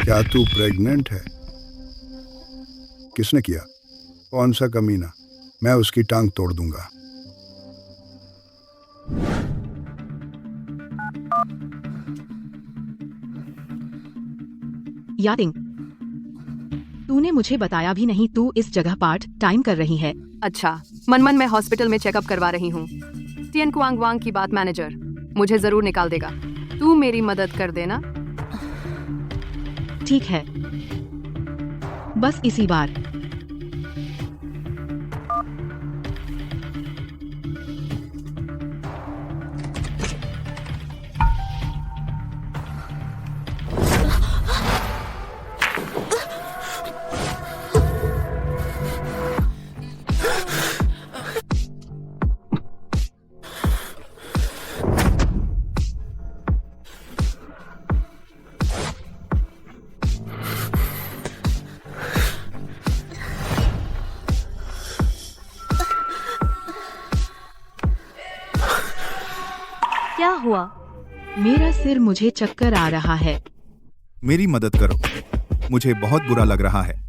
क्या तू प्रेग्नेंट है? किसने किया? कौन सा कमीना? मैं उसकी टांग तोड़ दूंगा। यादिंग, तूने मुझे बताया भी नहीं तू इस जगह पार्ट टाइम कर रही है। अच्छा, मनमन मैं हॉस्पिटल में चेकअप करवा रही हूँ। तियन कुआंग वांग की बात मैनेजर मुझे जरूर निकाल देगा। तू मेरी मदद कर देना। ठीक है, बस इसी बार। क्या हुआ? मेरा सिर, मुझे चक्कर आ रहा है। मेरी मदद करो, मुझे बहुत बुरा लग रहा है।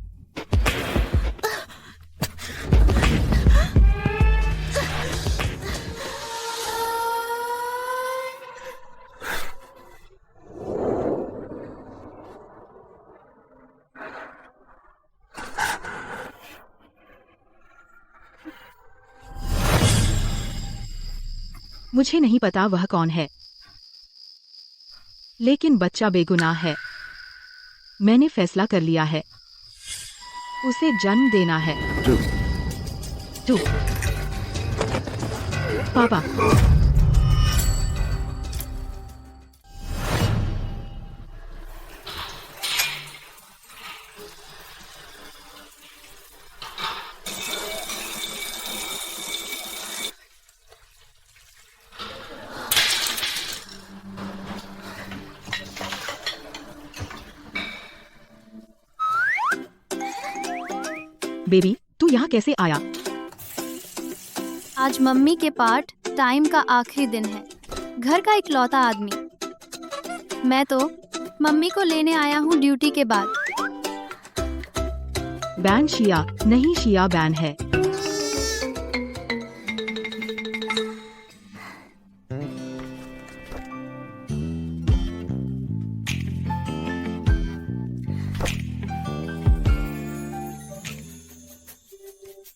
मुझे नहीं पता वह कौन है, लेकिन बच्चा बेगुनाह है। मैंने फैसला कर लिया है, उसे जन्म देना है। तू पापा, बेबी तू यहाँ कैसे आया? आज मम्मी के पार्ट टाइम का आखिरी दिन है। घर का इकलौता आदमी। मैं तो मम्मी को लेने आया हूँ ड्यूटी के बाद। बैन शिया नहीं, शिया बैन है।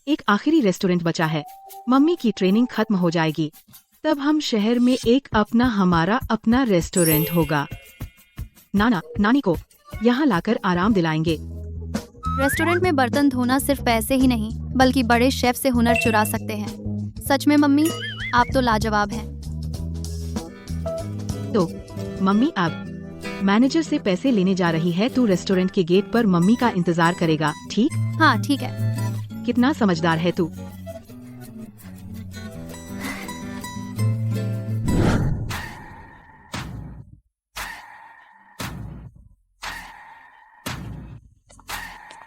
एक आखिरी रेस्टोरेंट बचा है। मम्मी की ट्रेनिंग खत्म हो जाएगी, तब हम शहर में एक हमारा अपना रेस्टोरेंट होगा। नाना नानी को यहाँ लाकर आराम दिलाएंगे। रेस्टोरेंट में बर्तन धोना सिर्फ पैसे ही नहीं, बल्कि बड़े शेफ से हुनर चुरा सकते हैं। सच में मम्मी, आप तो लाजवाब हैं। तो मम्मी अब मैनेजर से पैसे लेने जा रही है। तू रेस्टोरेंट के गेट पर मम्मी का इंतजार करेगा, ठीक? हाँ ठीक है। कितना समझदार है तू।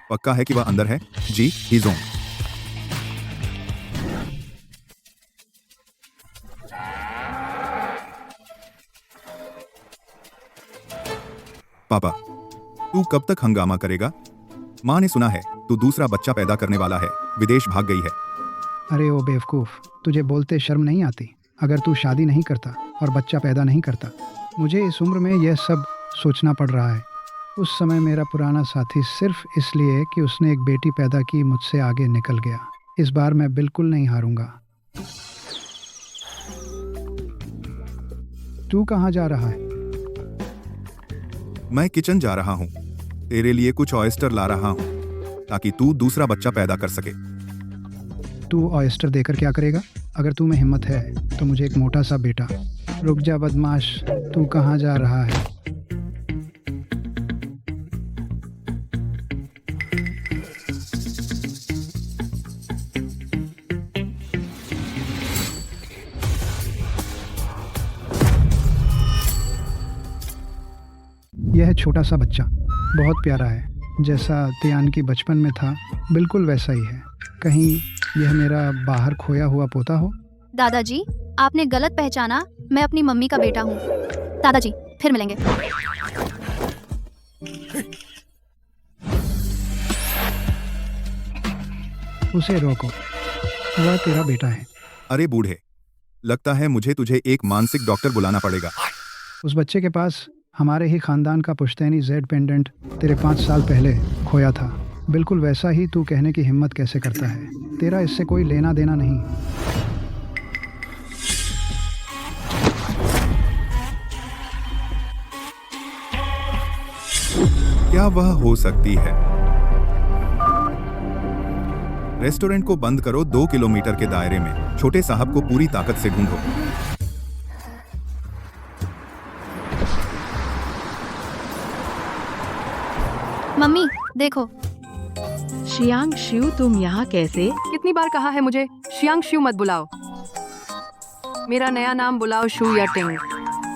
पक्का है कि वह अंदर है? जी, he's on। पापा, तू कब तक हंगामा करेगा? माँ ने सुना है तू दूसरा बच्चा पैदा करने वाला है, विदेश भाग गई है। अरे ओ बेवकूफ़, तुझे बोलते शर्म नहीं आती? अगर तू शादी नहीं करता और बच्चा पैदा नहीं करता, मुझे इस उम्र में यह सब सोचना पड़ रहा है। उस समय मेरा पुराना साथी सिर्फ इसलिए कि उसने एक बेटी पैदा की मुझसे आगे निकल गया। इस बार मैं बिल्कुल नहीं हारूंगा। तू कहाँ जा रहा है? मैं किचन जा रहा हूँ, तेरे लिए कुछ ऑयस्टर ला रहा हूँ ताकि तू दूसरा बच्चा पैदा कर सके। तू ऑयस्टर देकर क्या करेगा? अगर तू में हिम्मत है तो मुझे एक मोटा सा बेटा। रुक जा बदमाश, तू कहाँ जा रहा है? यह छोटा सा बच्चा बहुत प्यारा है, जैसा तियान की बचपन में था बिल्कुल वैसा ही है। कहीं यह मेरा बाहर खोया हुआ पोता हो? दादाजी, आपने गलत पहचाना। मैं अपनी मम्मी का बेटा हूँ। दादाजी, फिर मिलेंगे। उसे रोको, वह तेरा बेटा है। अरे बूढ़े, लगता है मुझे तुझे एक मानसिक डॉक्टर बुलाना पड़ेगा। उस बच्चे के पास हमारे ही खानदान का पुश्तैनी जेड पेंडेंट तेरे 5 साल पहले खोया था। बिल्कुल वैसा ही तू कहने की हिम्मत कैसे करता है? तेरा इससे कोई लेना देना नहीं। क्या वह हो सकती है? रेस्टोरेंट को बंद करो, 2 किलोमीटर के दायरे में छोटे साहब को पूरी ताकत से ढूंढो। मम्मी देखो, शियांग शू, तुम यहाँ कैसे? कितनी बार कहा है मुझे शियांग शू मत बुलाओ। मेरा नया नाम बुलाओ शू या टिंग।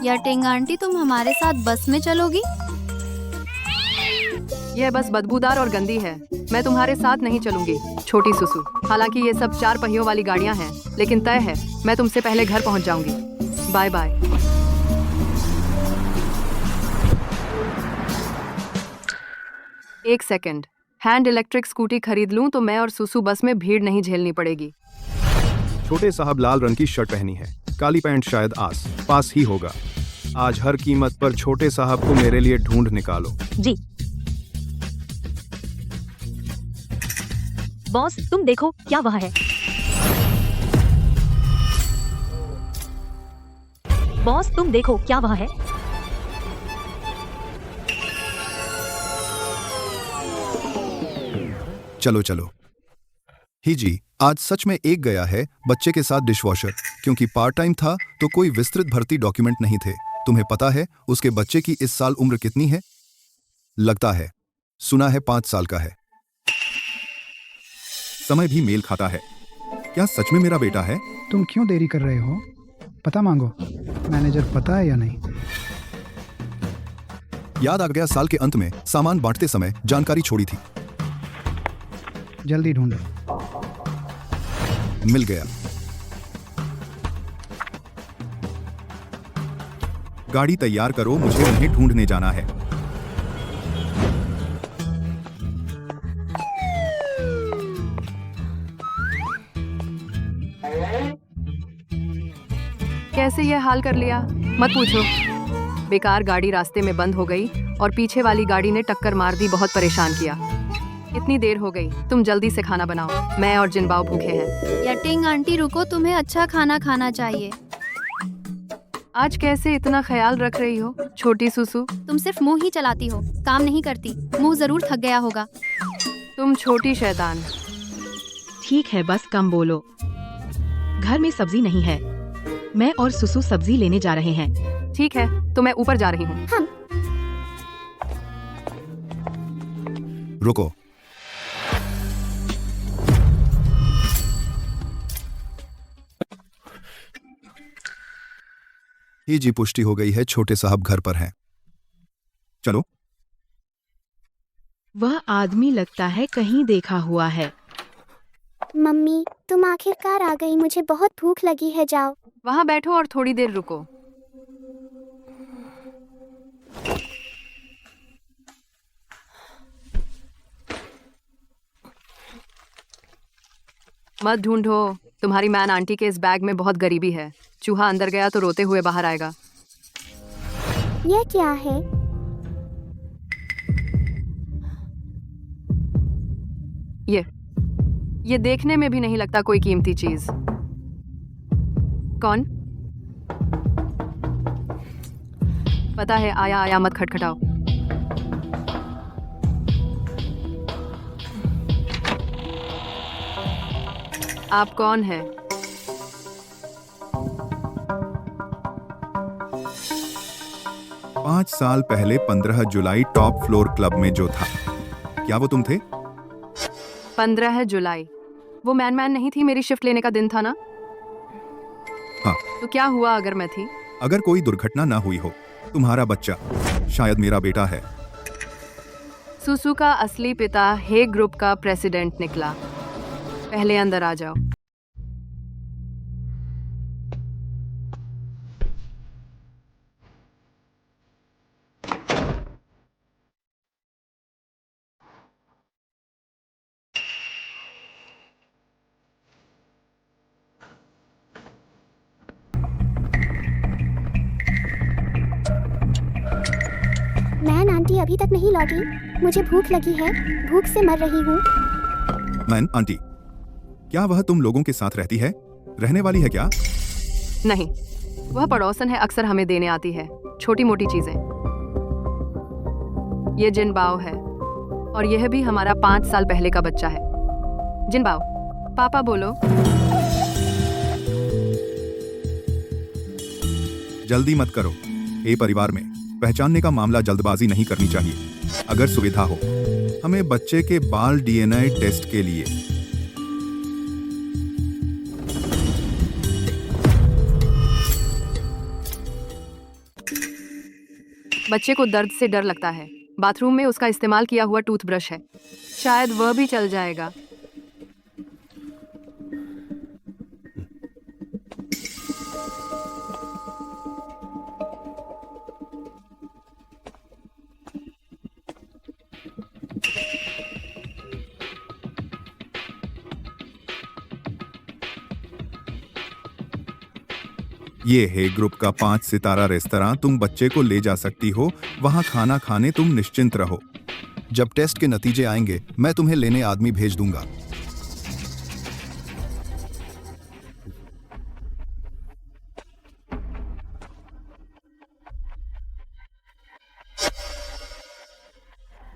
या टिंग आंटी तुम हमारे साथ बस में चलोगी? यह बस बदबूदार और गंदी है। मैं तुम्हारे साथ नहीं चलूंगी छोटी सुसु। हालांकि ये सब 4 पहियों वाली गाड़ियां हैं, लेकिन तय है मैं तुमसे पहले घर पहुंच जाऊंगी। Bye bye. एक सेकंड, हैंड इलेक्ट्रिक स्कूटी खरीद लूं तो मैं और सुसु बस में भीड़ नहीं झेलनी पड़ेगी। छोटे साहब लाल रंग की शर्ट पहनी है, काली पैंट शायद आस पास ही होगा। आज हर कीमत पर छोटे साहब को मेरे लिए ढूंढ निकालो। जी बॉस, तुम देखो क्या वह है। बॉस तुम देखो क्या वह है। चलो चलो। ही जी, आज सच में एक गया है बच्चे के साथ डिशवॉशर, क्योंकि पार्ट टाइम था तो कोई विस्तृत भर्ती डॉक्यूमेंट नहीं थे। तुम्हें पता है उसके बच्चे की इस साल उम्र कितनी है? लगता है, सुना है 5 साल का है। समय भी मेल खाता है। क्या सच में मेरा बेटा है? तुम क्यों देरी कर रहे हो? पता मांगो। मैनेजर पता है या नहीं? याद आ गया, साल के अंत में सामान बांटते समय जानकारी छोड़ी थी। जल्दी ढूंढो। मिल गया। गाड़ी तैयार करो, मुझे उन्हें ढूंढने जाना है। कैसे यह हाल कर लिया मत पूछो। बेकार गाड़ी रास्ते में बंद हो गई और पीछे वाली गाड़ी ने टक्कर मार दी। बहुत परेशान किया। इतनी देर हो गई, तुम जल्दी से खाना बनाओ। मैं और जिनबाओ भूखे हैं। या टिंग आंटी रुको, तुम्हें अच्छा खाना खाना चाहिए। आज कैसे इतना ख्याल रख रही हो छोटी सुसु? तुम सिर्फ मुंह ही चलाती हो, काम नहीं करती। मुंह जरूर थक गया होगा। तुम छोटी शैतान। ठीक है, बस कम बोलो। घर में सब्जी नहीं है। मैं और सुसु सब्जी लेने जा रहे हैं। ठीक है, तो मैं ऊपर जा रही हूँ। रुको। ही जी, पुष्टि हो गई है, छोटे साहब घर पर हैं। चलो। वह आदमी लगता है कहीं देखा हुआ है। मम्मी तुम आखिरकार आ गई, मुझे बहुत भूख लगी है। जाओ वहाँ बैठो और थोड़ी देर रुको। मत ढूंढो, तुम्हारी मैन आंटी के इस बैग में बहुत गरीबी है। चूहा अंदर गया तो रोते हुए बाहर आएगा। यह क्या है? ये देखने में भी नहीं लगता कोई कीमती चीज। कौन? पता है, आया आया मत खटखटाओ। आप कौन हैं? पांच साल पहले 15 जुलाई टॉप फ्लोर क्लब में जो था, क्या वो तुम थे? 15 जुलाई? वो मैन नहीं थी, मेरी शिफ्ट लेने का दिन था ना। हाँ। तो क्या हुआ अगर मैं थी? अगर कोई दुर्घटना ना हुई हो, तुम्हारा बच्चा शायद मेरा बेटा है। सुसु का असली पिता हे ग्रुप का प्रेसिडेंट निकला। पहले अंदर आ जाओ। अभी तक नहीं लौटी। मुझे भूख लगी है, भूख से मर रही हूँ। मैन आंटी, क्या वह तुम लोगों के साथ रहती है? रहने वाली है क्या? नहीं, वह पड़ोसन है, अक्सर हमें देने आती है छोटी मोटी चीजें। ये जिनबाओ है और यह भी हमारा 5 साल पहले का बच्चा है। जिनबाओ, पापा बोलो। जल्दी मत करो। ए परिवार में पहचानने का मामला जल्दबाजी नहीं करनी चाहिए। अगर सुविधा हो, हमें बच्चे के बाल डीएनए टेस्ट के लिए। बच्चे को दर्द से डर लगता है। बाथरूम में उसका इस्तेमाल किया हुआ टूथब्रश है, शायद वह भी चल जाएगा। ये है ग्रुप का 5 सितारा रेस्तरां। तुम बच्चे को ले जा सकती हो, वहां खाना खाने तुम निश्चिंत रहो। जब टेस्ट के नतीजे आएंगे, मैं तुम्हें लेने आदमी भेज दूंगा।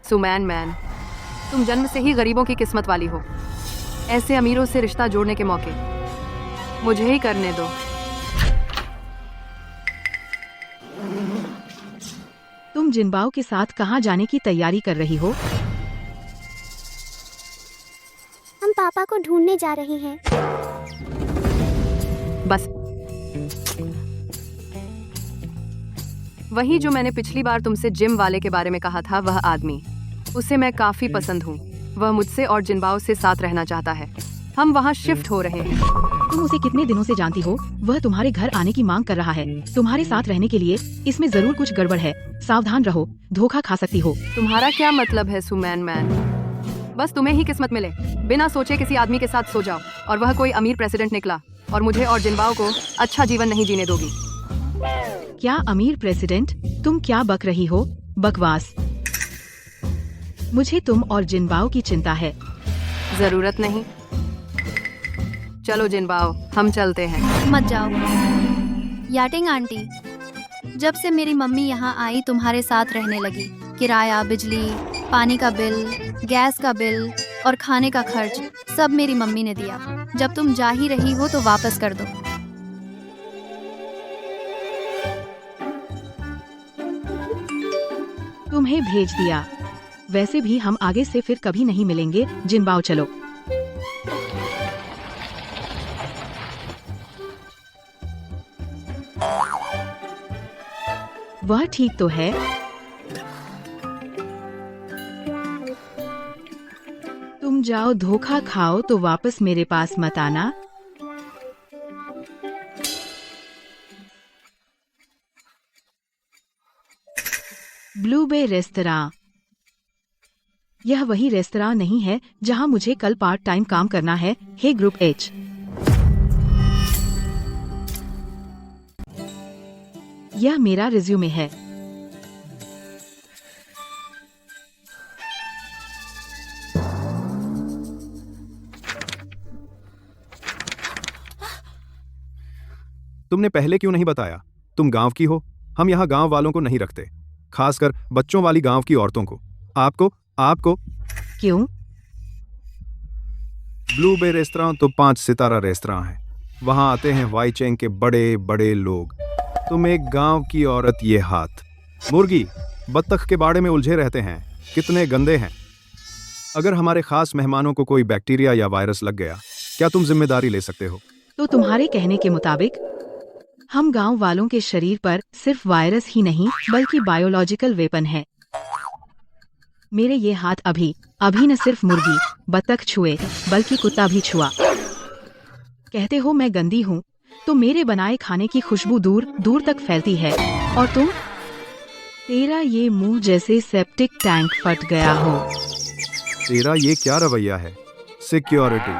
सुमैन मैन, तुम जन्म से ही गरीबों की किस्मत वाली हो। ऐसे अमीरों से रिश्ता जोड़ने के मौके मुझे ही करने दो। तुम जिनबाओ के साथ कहाँ जाने की तैयारी कर रही हो? हम पापा को ढूंढने जा रहे हैं। बस वही जो मैंने पिछली बार तुमसे जिम वाले के बारे में कहा था, वह आदमी। उसे मैं काफी पसंद हूँ। वह मुझसे और जिनबाओ से साथ रहना चाहता है। हम वहाँ शिफ्ट हो रहे हैं। तुम उसे कितने दिनों से जानती हो? वह तुम्हारे घर आने की मांग कर रहा है तुम्हारे साथ रहने के लिए। इसमें जरूर कुछ गड़बड़ है, सावधान रहो, धोखा खा सकती हो। तुम्हारा क्या मतलब है सुमैन मैन? बस तुम्हें ही किस्मत मिले। बिना सोचे किसी आदमी के साथ सो जाओ और वह कोई अमीर प्रेसिडेंट निकला और मुझे और जिनबाओ को अच्छा जीवन नहीं जीने दोगी। क्या अमीर प्रेसिडेंट? तुम क्या बक रही हो? बकवास। मुझे तुम और जिनबाओ की चिंता है। जरूरत नहीं। चलो जिनबाओ, हम चलते हैं। मत जाओ। याटिंग आंटी, जब से मेरी मम्मी यहाँ आई तुम्हारे साथ रहने लगी। किराया, बिजली, पानी का बिल, गैस का बिल और खाने का खर्च सब मेरी मम्मी ने दिया। जब तुम जा ही रही हो तो वापस कर दो। तुम्हें भेज दिया। वैसे भी हम आगे से फिर कभी नहीं मिलेंगे। जिनबाओ चलो। वह ठीक तो है। तुम जाओ, धोखा खाओ तो वापस मेरे पास मत आना। ब्लू बे रेस्तरां। यह वही रेस्तरां नहीं है जहां मुझे कल पार्ट टाइम काम करना है। हे ग्रुप एच। यह मेरा रिज्यूमे है। तुमने पहले क्यों नहीं बताया? तुम गांव की हो। हम यहाँ गांव वालों को नहीं रखते, खासकर बच्चों वाली गांव की औरतों को। आपको क्यों? ब्लू बे रेस्तरां तो 5 सितारा रेस्तरां है। वहां आते हैं वाई चैंग के बड़े बड़े लोग। तुम एक गांव की औरत, ये हाथ मुर्गी बत्तख के बाड़े में उलझे रहते हैं। कितने गंदे हैं। अगर हमारे खास मेहमानों को कोई बैक्टीरिया या वायरस लग गया, क्या तुम जिम्मेदारी ले सकते हो? तो तुम्हारे कहने के मुताबिक हम गांव वालों के शरीर पर सिर्फ वायरस ही नहीं बल्कि बायोलॉजिकल वेपन है। मेरे ये हाथ अभी न सिर्फ मुर्गी बत्तख छुए बल्कि कुत्ता भी छुआ। कहते हो मैं गंदी हूँ, तो मेरे बनाए खाने की खुशबू दूर दूर तक फैलती है। और तुम, तेरा ये मुंह जैसे सेप्टिक टैंक फट गया हो। तेरा ये क्या रवैया है? सिक्योरिटी,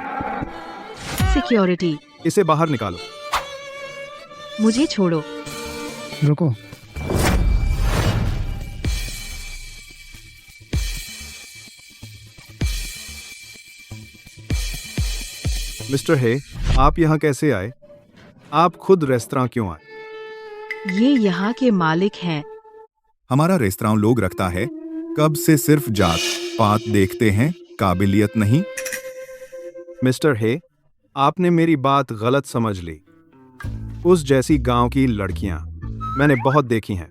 इसे बाहर निकालो। मुझे छोड़ो। रुको। मिस्टर हे, आप यहाँ कैसे आए? आप खुद रेस्तरां क्यों आए? ये यहाँ के मालिक हैं। हमारा रेस्तरां लोग रखता है, कब से सिर्फ जात पात देखते हैं, काबिलियत नहीं। मिस्टर हे, आपने मेरी बात गलत समझ ली। उस जैसी गांव की लड़कियां मैंने बहुत देखी हैं।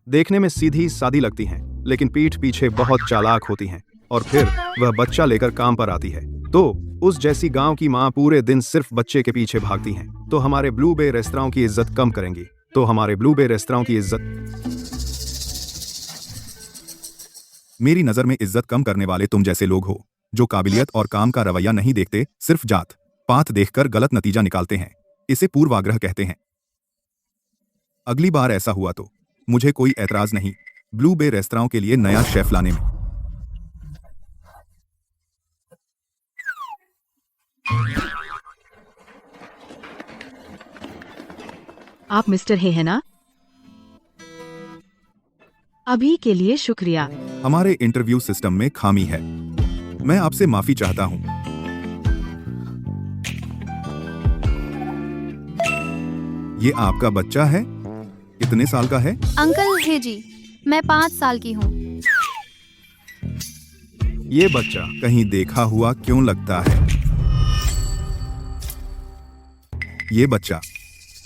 देखने में सीधी सादी लगती हैं, लेकिन पीठ पीछे बहुत चालाक होती हैं और फिर वह बच्चा लेकर काम पर आती है। तो उस जैसी गांव की मां पूरे दिन सिर्फ बच्चे के पीछे भागती हैं, तो हमारे ब्लू बे रेस्तरां की इज्जत कम करेंगी। तो हमारे ब्लू बे रेस्तरां की इज्जत। मेरी नजर में इज्जत कम करने वाले तुम जैसे लोग हो, जो काबिलियत और काम का रवैया नहीं देखते, सिर्फ जात पात देखकर गलत नतीजा निकालते हैं। इसे पूर्वाग्रह कहते हैं। अगली बार ऐसा हुआ तो मुझे कोई ऐतराज नहीं ब्लू बे रेस्तरां के लिए नया शेफ लाने में। आप मिस्टर हे हैं ना? अभी के लिए शुक्रिया। हमारे इंटरव्यू सिस्टम में खामी है, मैं आपसे माफी चाहता हूं। ये आपका बच्चा है? कितने साल का है? अंकल हे जी, मैं 5 साल की हूँ। ये बच्चा कहीं देखा हुआ क्यों लगता है? ये बच्चा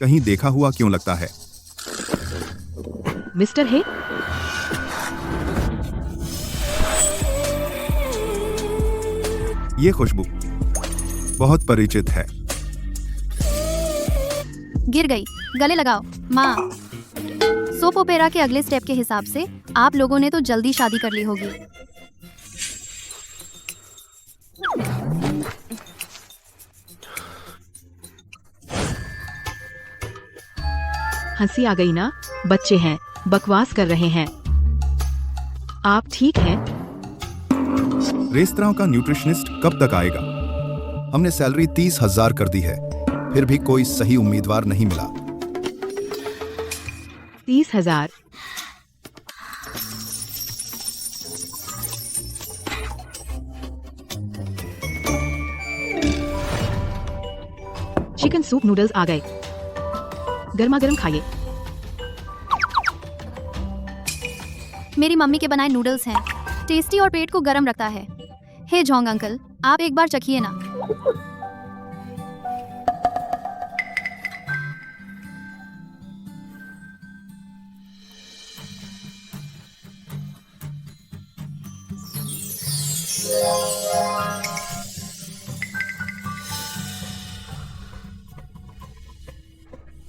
कहीं देखा हुआ क्यों लगता है? मिस्टर हे, ये खुशबू बहुत परिचित है। गिर गई, गले लगाओ माँ। सोप ओपेरा के अगले स्टेप के हिसाब से आप लोगों ने तो जल्दी शादी कर ली होगी। हंसी आ गई ना? बच्चे हैं, बकवास कर रहे हैं। आप ठीक हैं? रेस्तरां का न्यूट्रिशनिस्ट कब तक आएगा? हमने सैलरी 30,000 कर दी है, फिर भी कोई सही उम्मीदवार नहीं मिला। 30,000? चिकन सूप नूडल्स आ गए, गर्मा गर्म खाइए। मेरी मम्मी के बनाए नूडल्स हैं, टेस्टी और पेट को गर्म रखता है। हे जोंग अंकल, आप एक बार चखिए ना।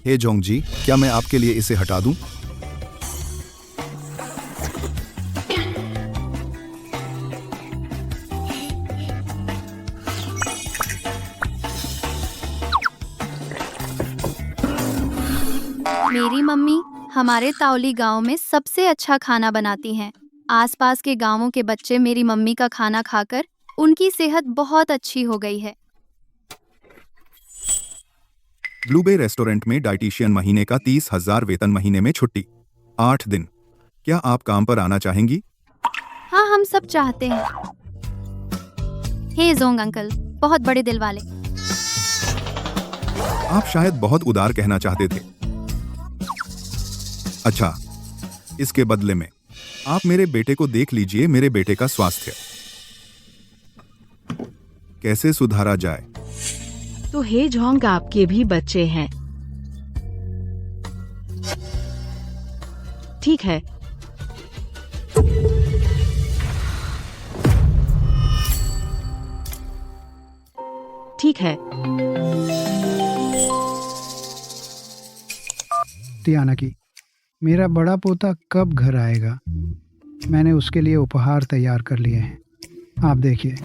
हे जोंग जी, क्या मैं आपके लिए इसे हटा दूं? मेरी मम्मी हमारे तावली गांव में सबसे अच्छा खाना बनाती हैं। आसपास के गांवों के बच्चे मेरी मम्मी का खाना खाकर उनकी सेहत बहुत अच्छी हो गई है। ब्लू बे रेस्टोरेंट में डाइटिशियन महीने का 30,000 वेतन, महीने में छुट्टी 8 दिन। क्या आप काम पर आना चाहेंगी? हाँ, हम सब चाहते हैं। हे जोंग अंकल, बहुत बड़े दिल वाले। आप शायद बहुत उदार कहना चाहते थे। अच्छा, इसके बदले में आप मेरे बेटे को देख लीजिए। मेरे बेटे का स्वास्थ्य कैसे सुधारा जाए। तो हे जोंग, आपके भी बच्चे हैं। ठीक है, ठीक है। तियाना की, मेरा बड़ा पोता कब घर आएगा? मैंने उसके लिए उपहार तैयार कर लिए हैं। आप देखिए,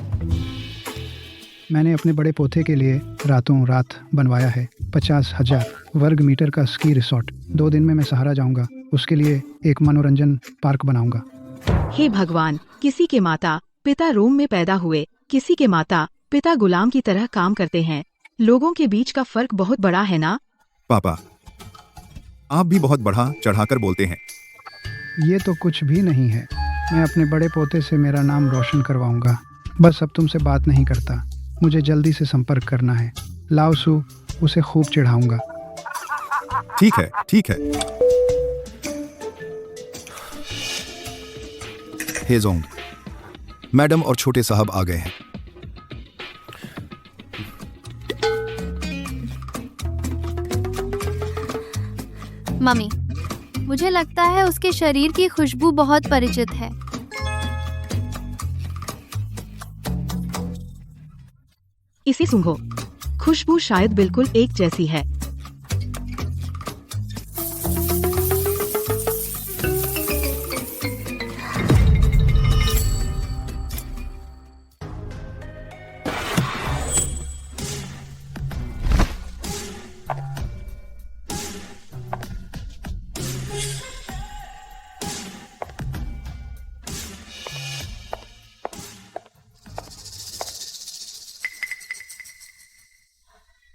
मैंने अपने बड़े पोते के लिए रातों रात बनवाया है 50,000 वर्ग मीटर का स्की रिसोर्ट। 2 दिन में मैं सहारा जाऊंगा। उसके लिए एक मनोरंजन पार्क बनाऊंगा। हे भगवान, किसी के माता पिता रोम में पैदा हुए, किसी के माता पिता गुलाम की तरह काम करते हैं। लोगों के बीच का फर्क बहुत बड़ा है ना? पापा, आप भी बहुत बढ़ा चढ़ाकर बोलते हैं। ये तो कुछ भी नहीं है। मैं अपने बड़े पोते से मेरा नाम रोशन करवाऊंगा। बस अब तुमसे बात नहीं करता। मुझे जल्दी से संपर्क करना है। लाओ सू, उसे खूब चिढ़ाऊंगा। ठीक है, ठीक है। हेजोंग, मैडम और छोटे साहब आ गए हैं। मम्मी, मुझे लगता है उसके शरीर की खुशबू बहुत परिचित है। इसे सूंघो, खुशबू शायद बिल्कुल एक जैसी है।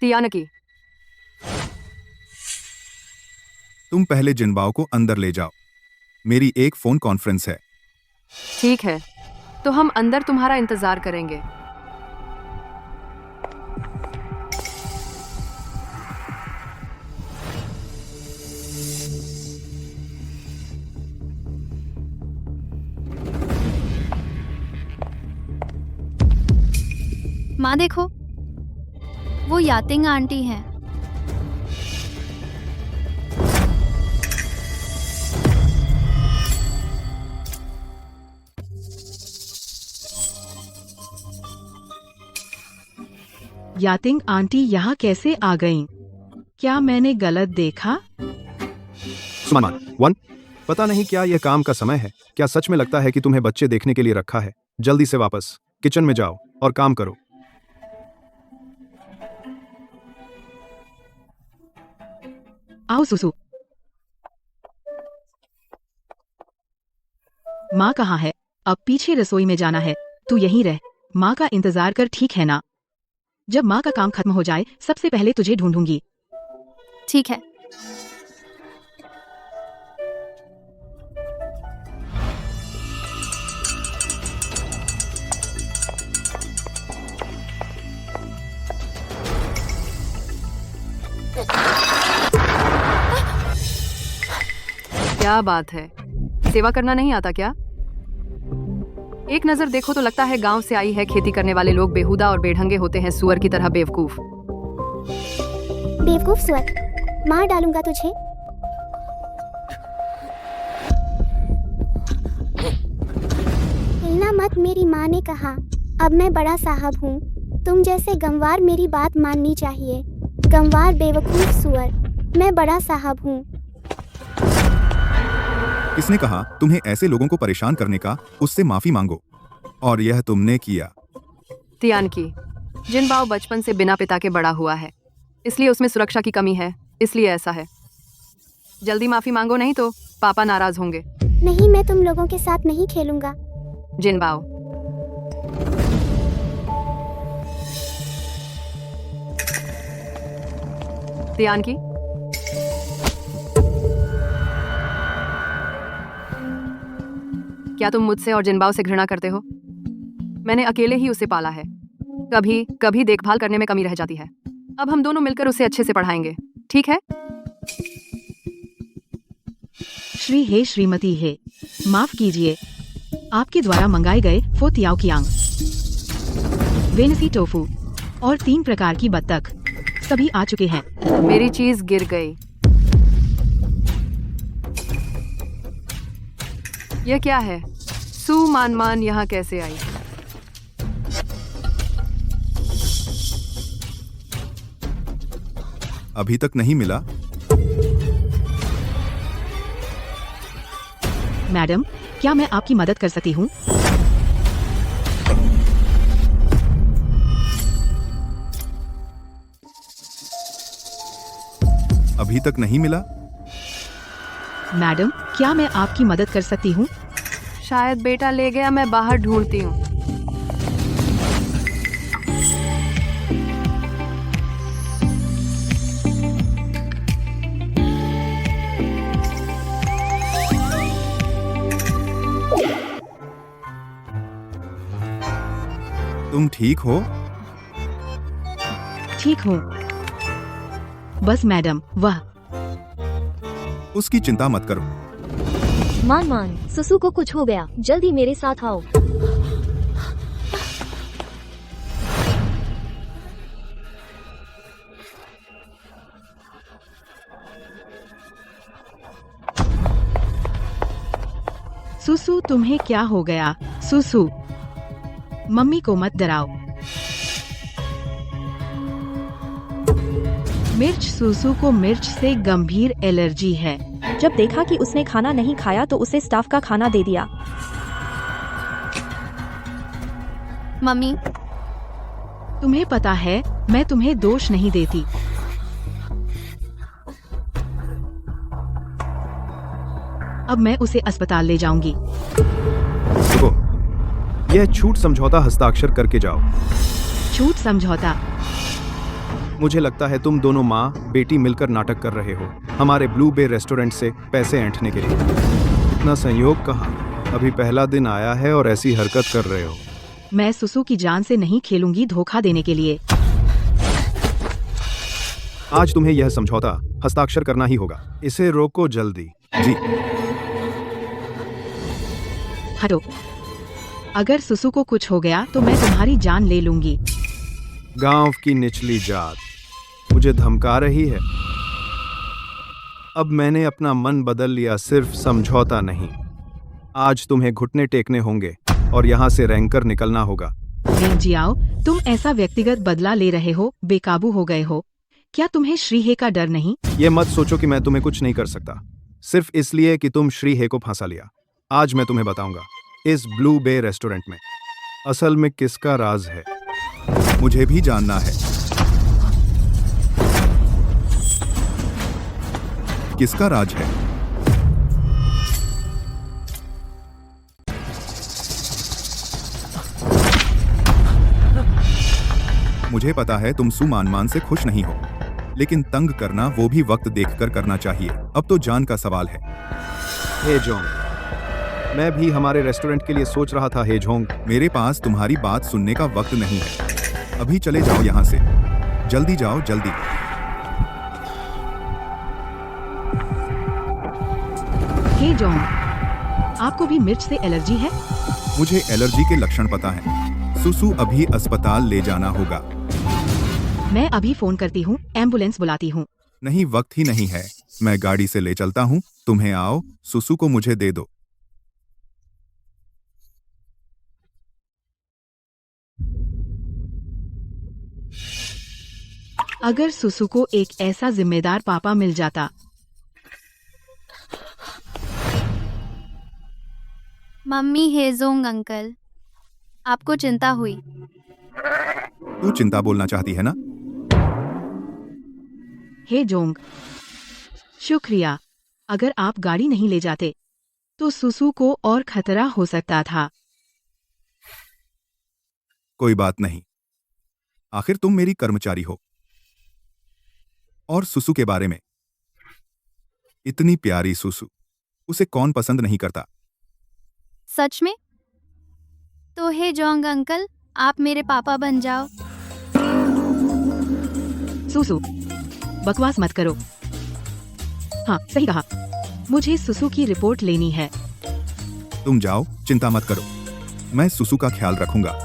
तियानकी, तुम पहले जिनबाओ को अंदर ले जाओ, मेरी एक फोन कॉन्फ्रेंस है। ठीक है, तो हम अंदर तुम्हारा इंतजार करेंगे। माँ देखो, वो यातिंग आंटी हैं। यातिंग आंटी यहाँ कैसे आ गईं? क्या मैंने गलत देखा? सुमान वन, पता नहीं क्या यह काम का समय है। क्या सच में लगता है कि तुम्हें बच्चे देखने के लिए रखा है? जल्दी से वापस किचन में जाओ और काम करो। आओ सुसु। माँ कहाँ है? अब पीछे रसोई में जाना है। तू यहीं रह, माँ का इंतजार कर, ठीक है ना? जब माँ का काम खत्म हो जाए सबसे पहले तुझे ढूंढूंगी। ठीक है। क्या बात है, सेवा करना नहीं आता क्या? एक नजर देखो तो लगता है गांव से आई है। खेती करने वाले लोग बेहुदा और बेढंगे होते हैं, सुअर की तरह बेवकूफ। बेवकूफ सुअर, मार डालूंगा तुझे। हिलना मत, मेरी माँ ने कहा। अब मैं बड़ा साहब हूँ, तुम जैसे गंवार मेरी बात माननी चाहिए। गंवार बेवकूफ सुअर, मैं बड़ा साहब हूँ। किसने कहा तुम्हें ऐसे लोगों को परेशान करने का? उससे माफी मांगो। और यह तुमने किया। तियानकी, जिनबाओ बचपन से बिना पिता के बड़ा हुआ है, इसलिए उसमें सुरक्षा की कमी है, इसलिए ऐसा है। जल्दी माफी मांगो, नहीं तो पापा नाराज होंगे। नहीं, मैं तुम लोगों के साथ नहीं खेलूंगा। जिनबाओ, तियानकी, क्या तुम मुझसे और जिनबाओ से घृणा करते हो? मैंने अकेले ही उसे पाला है, कभी कभी देखभाल करने में कमी रह जाती है। अब हम दोनों मिलकर उसे अच्छे से पढ़ाएंगे, ठीक है? श्री हे श्रीमती हे, माफ कीजिए, आपके द्वारा मंगाए गए फो तियाओ कियांग, वेनसी टोफू और 3 प्रकार की बत्तख सभी आ चुके हैं। मेरी चीज गिर गई। यह क्या है? सू मान मान यहाँ कैसे आई? अभी तक नहीं मिला। मैडम, क्या मैं आपकी मदद कर सकती हूँ? अभी तक नहीं मिला। मैडम, क्या मैं आपकी मदद कर सकती हूँ? शायद बेटा ले गया, मैं बाहर ढूंढती हूँ। तुम ठीक हो? ठीक हूँ। बस मैडम, वह उसकी चिंता मत करो। मान सुसु को कुछ हो गया, जल्दी मेरे साथ आओ। सुसु, तुम्हें क्या हो गया? सुसु, मम्मी को मत डराओ। मिर्च। सुसु को मिर्च से गंभीर एलर्जी है। जब देखा कि उसने खाना नहीं खाया तो उसे स्टाफ का खाना दे दिया। मम्मी, तुम्हें पता है, मैं तुम्हें दोष नहीं देती। अब मैं उसे अस्पताल ले जाऊंगी। रुको, यह छूट समझौता हस्ताक्षर करके जाओ। छूट समझौता? मुझे लगता है तुम दोनों माँ बेटी मिलकर नाटक कर रहे हो हमारे ब्लू बे रेस्टोरेंट से पैसे ऐंठने के लिए। इतना संयोग कहाँ, अभी पहला दिन आया है और ऐसी हरकत कर रहे हो। मैं सुसु की जान से नहीं खेलूंगी धोखा देने के लिए। आज तुम्हें यह समझौता हस्ताक्षर करना ही होगा। इसे रोको जल्दी। जी। हटो। अगर सुसु को कुछ हो गया तो मैं तुम्हारी जान ले लूंगी। गांव की निचली जात मुझे धमका रही है। अब मैंने अपना मन बदल लिया, सिर्फ समझौता नहीं। आज तुम्हें घुटने टेकने होंगे और यहाँ से रैंकर निकलना होगा। जियाओ, तुम ऐसा व्यक्तिगत बदला ले रहे हो, बेकाबू हो गए हो। क्या तुम्हें श्रीहे का डर नहीं? ये मत सोचो कि मैं तुम्हें कुछ नहीं कर सकता, सिर्फ इसलिए कि तुम श्रीहे को फांसा लिया। आज मैं तुम्हें बताऊंगा इस ब्लू बे रेस्टोरेंट में असल में किसका राज है। मुझे भी जानना है किसका राज है। मुझे पता है तुम सुमान से खुश नहीं हो, लेकिन तंग करना वो भी वक्त देखकर करना चाहिए। अब तो जान का सवाल है। हेजोंग, मैं भी हमारे रेस्टोरेंट के लिए सोच रहा था। हेजोंग, मेरे पास तुम्हारी बात सुनने का वक्त नहीं है। अभी चले जाओ यहाँ से, जल्दी जाओ, जल्दी। हे जॉन, आपको भी मिर्च से एलर्जी है? मुझे एलर्जी के लक्षण पता है। सुसु अभी अस्पताल ले जाना होगा। मैं अभी फोन करती हूँ, एम्बुलेंस बुलाती हूँ। नहीं, वक्त ही नहीं है। मैं गाड़ी से ले चलता हूँ, तुम्हें आओ। सुसु को मुझे दे दो। अगर सुसु को एक ऐसा जिम्मेदार पापा मिल जाता। मम्मी, हेजोंग अंकल, आपको चिंता हुई। तू चिंता बोलना चाहती है ना? हे जोंग, शुक्रिया। अगर आप गाड़ी नहीं ले जाते तो सुसु को और खतरा हो सकता था। कोई बात नहीं, आखिर तुम मेरी कर्मचारी हो। और सुसु के बारे में, इतनी प्यारी सुसु, उसे कौन पसंद नहीं करता? सच में? तो हे जोंग अंकल, आप मेरे पापा बन जाओ। सुसु, बकवास मत करो। हाँ, सही कहा। मुझे सुसु की रिपोर्ट लेनी है। तुम जाओ, चिंता मत करो, मैं सुसु का ख्याल रखूंगा।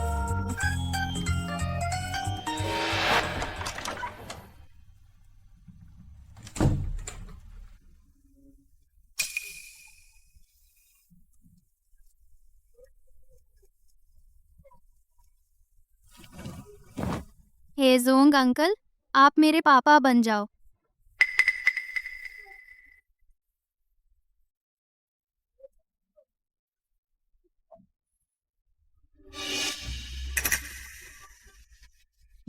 हेजोंग अंकल, आप मेरे पापा बन जाओ।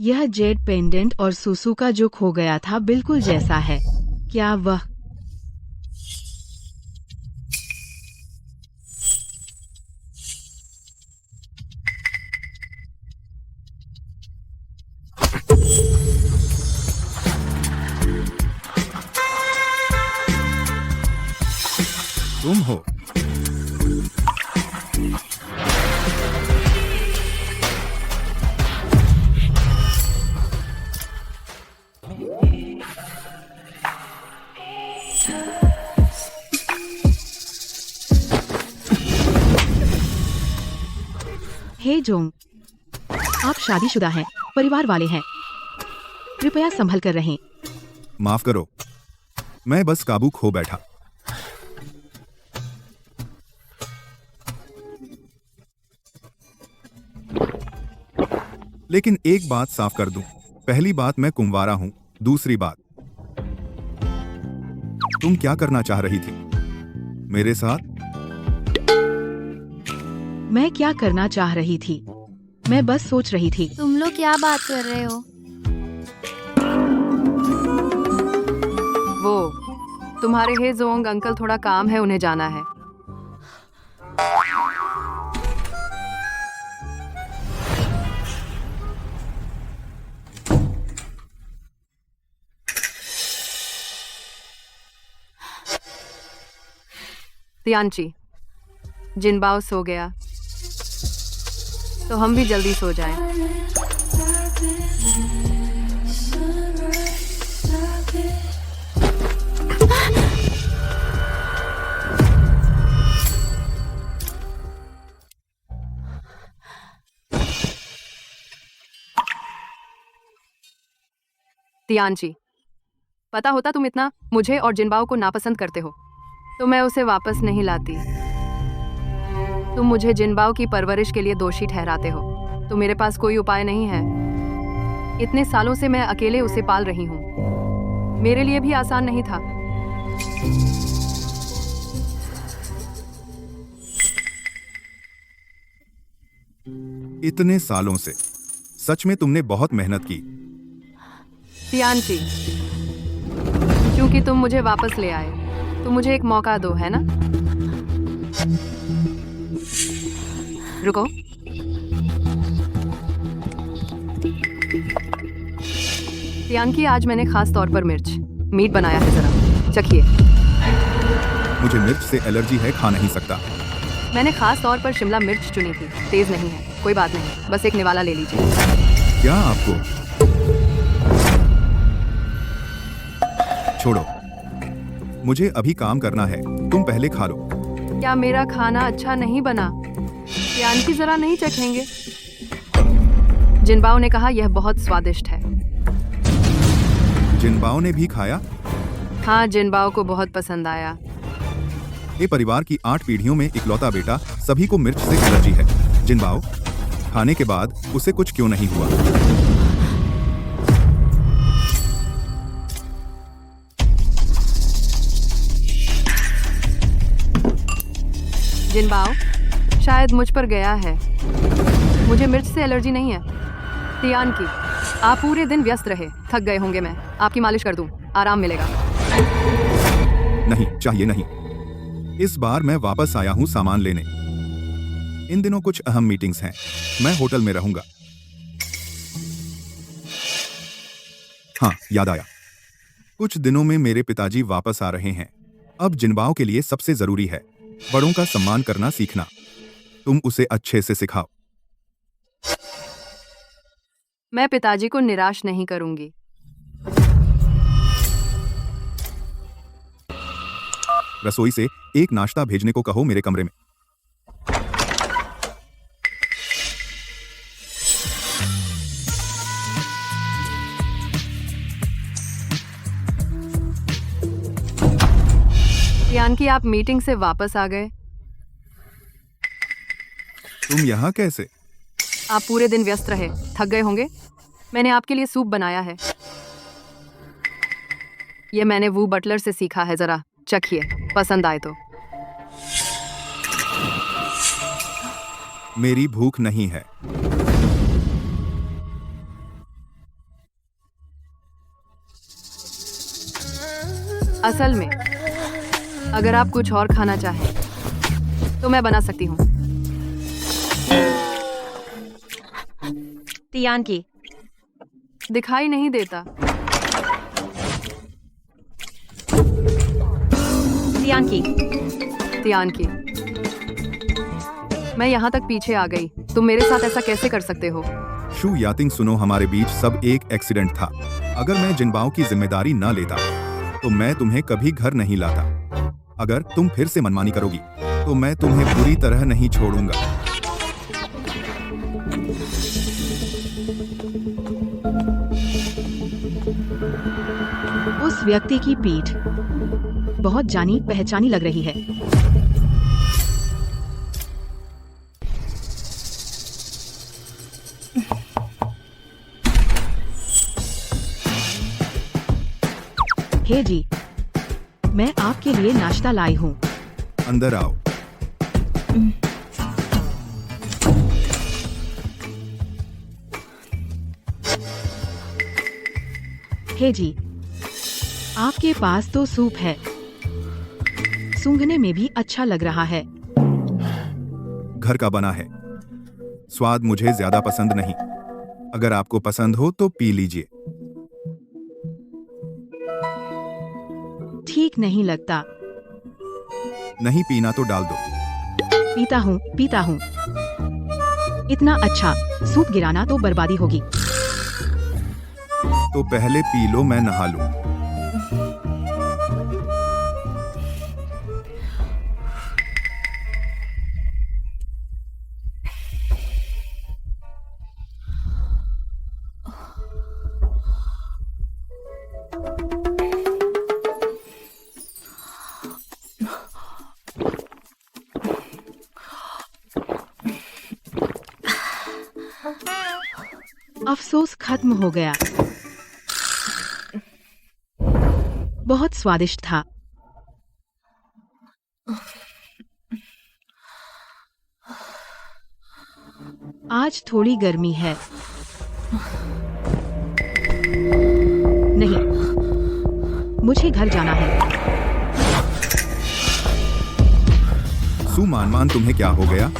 यह जेड पेंडेंट और सुसु का जो खो गया था बिल्कुल जैसा है। क्या वह? तुम हो? हे जोंग, आप शादीशुदा हैं, परिवार वाले हैं, कृपया संभल कर रहें। माफ करो, मैं बस काबू खो बैठा। लेकिन एक बात साफ कर दूं, पहली बात मैं कुंवारा हूं, दूसरी बात, तुम क्या करना चाह रही थी मेरे साथ? मैं क्या करना चाह रही थी? मैं बस सोच रही थी। तुम लोग क्या बात कर रहे हो? वो तुम्हारे हे जोंग अंकल थोड़ा काम है, उन्हें जाना है। तियानची, जिनबाओ सो गया तो हम भी जल्दी सो जाएं। तियानची, पता होता तुम इतना मुझे और जिनबाओ को नापसंद करते हो तो मैं उसे वापस नहीं लाती। तुम मुझे जिनबाओ की परवरिश के लिए दोषी ठहराते हो तो मेरे पास कोई उपाय नहीं है। इतने सालों से मैं अकेले उसे पाल रही हूँ, मेरे लिए भी आसान नहीं था। इतने सालों से सच में तुमने बहुत मेहनत की। तियानची, क्योंकि तुम मुझे वापस ले आए तो मुझे एक मौका दो, है ना? रुको, तियानकी, आज मैंने खास तौर पर मीट बनाया है, जरा चखिए। मुझे मिर्च से एलर्जी है, खा नहीं सकता। मैंने खास तौर पर शिमला मिर्च चुनी थी, तेज नहीं है। कोई बात नहीं, बस एक निवाला ले लीजिए। क्या आपको? छोड़ो, मुझे अभी काम करना है, तुम पहले खा लो। क्या मेरा खाना अच्छा नहीं बना? तियानकी, जरा नहीं चखेंगे? जिनबाओ ने कहा यह बहुत स्वादिष्ट है। जिनबाओ ने भी खाया? हाँ, जिनबाओ को बहुत पसंद आया। ये परिवार की 8 पीढ़ियों में इकलौता बेटा, सभी को मिर्च से एलर्जी है। जिनबाओ, खाने के बाद उसे कुछ क्यों नहीं हुआ? जिनबाओ, शायद मुझ पर गया है। मुझे मिर्च से एलर्जी नहीं है। तियानकी, आप पूरे दिन व्यस्त रहे, थक गए होंगे। मैं आपकी मालिश कर दूं, आराम मिलेगा। नहीं, चाहिए नहीं। इस बार मैं वापस आया हूं सामान लेने। इन दिनों कुछ अहम मीटिंग्स हैं, मैं होटल में रहूंगा। हाँ, याद आया, कुछ दिनों में मेरे पिताजी वापस आ रहे हैं। अब जिनबाओ के लिए सबसे जरूरी है बड़ों का सम्मान करना सीखना। तुम उसे अच्छे से सिखाओ। मैं पिताजी को निराश नहीं करूंगी। रसोई से एक नाश्ता भेजने को कहो मेरे कमरे में। तियानकी, आप मीटिंग से वापस आ गए? तुम यहाँ कैसे? आप पूरे दिन व्यस्त रहे, थक गए होंगे। मैंने आपके लिए सूप बनाया है। यह मैंने वू बटलर से सीखा है, जरा चखिए, पसंद आए तो। मेरी भूख नहीं है। असल में अगर आप कुछ और खाना चाहें तो मैं बना सकती हूँ। तियानकी, दिखाई नहीं देता। तियानकी, तियानकी, मैं यहाँ तक पीछे आ गई। तुम मेरे साथ ऐसा कैसे कर सकते हो? शू यातिंग, सुनो, हमारे बीच सब एक एक्सीडेंट था। अगर मैं जिनबाओ की जिम्मेदारी ना लेता तो मैं तुम्हें कभी घर नहीं लाता। अगर तुम फिर से मनमानी करोगी तो मैं तुम्हें पूरी तरह नहीं छोड़ूंगा। व्यक्ति की पीठ बहुत जानी पहचानी लग रही है। हे जी, मैं आपके लिए नाश्ता लाई हूँ। अंदर आओ। हे जी, आपके पास तो सूप है, सूंघने में भी अच्छा लग रहा है। घर का बना है, स्वाद मुझे ज्यादा पसंद नहीं। अगर आपको पसंद हो तो पी लीजिए। ठीक नहीं लगता। नहीं पीना तो डाल दो। पीता हूँ, पीता हूँ। इतना अच्छा सूप गिराना तो बर्बादी होगी। तो पहले पी लो, मैं नहा लूं। अफसोस खत्म हो गया। बहुत स्वादिष्ट था। आज थोड़ी गर्मी है। नहीं, मुझे घर जाना है। सुमान, तुम्हें क्या हो गया?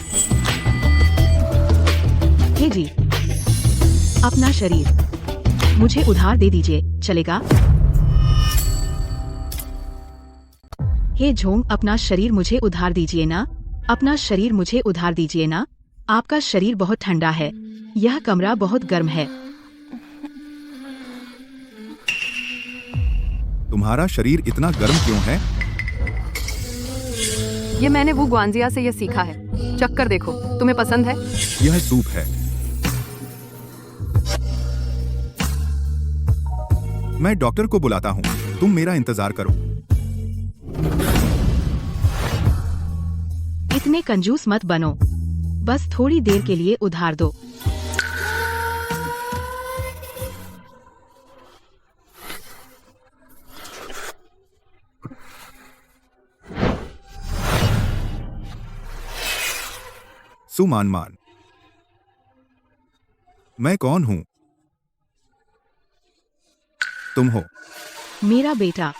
हे जी, अपना शरीर मुझे उधार दे दीजिए, चलेगा? हे झोंग, अपना शरीर मुझे उधार दीजिए ना। अपना शरीर मुझे उधार दीजिए ना। आपका शरीर बहुत ठंडा है। यह कमरा बहुत गर्म है। तुम्हारा शरीर इतना गर्म क्यों है? ये मैंने वो ग्वांजिया से ये सीखा है। चक्कर देखो, तुम्हें पसंद है? यह सूप है। मैं डॉक्टर को बुलाता हूँ, तुम मेरा इंतजार करो। इतने कंजूस मत बनो, बस थोड़ी देर के लिए उधार दो। सुमान, मैं कौन हूँ? तुम हो मेरा बेटा।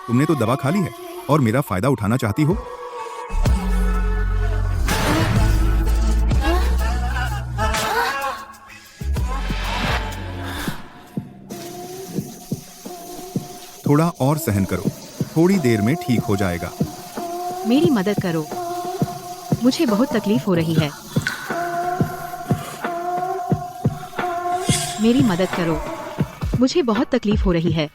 तुमने तो दवा खा ली है और मेरा फायदा उठाना चाहती हो? थोड़ा और सहन करो, थोड़ी देर में ठीक हो जाएगा। मेरी मदद करो, मुझे बहुत तकलीफ हो रही है। मेरी मदद करो, मुझे बहुत तकलीफ हो रही है।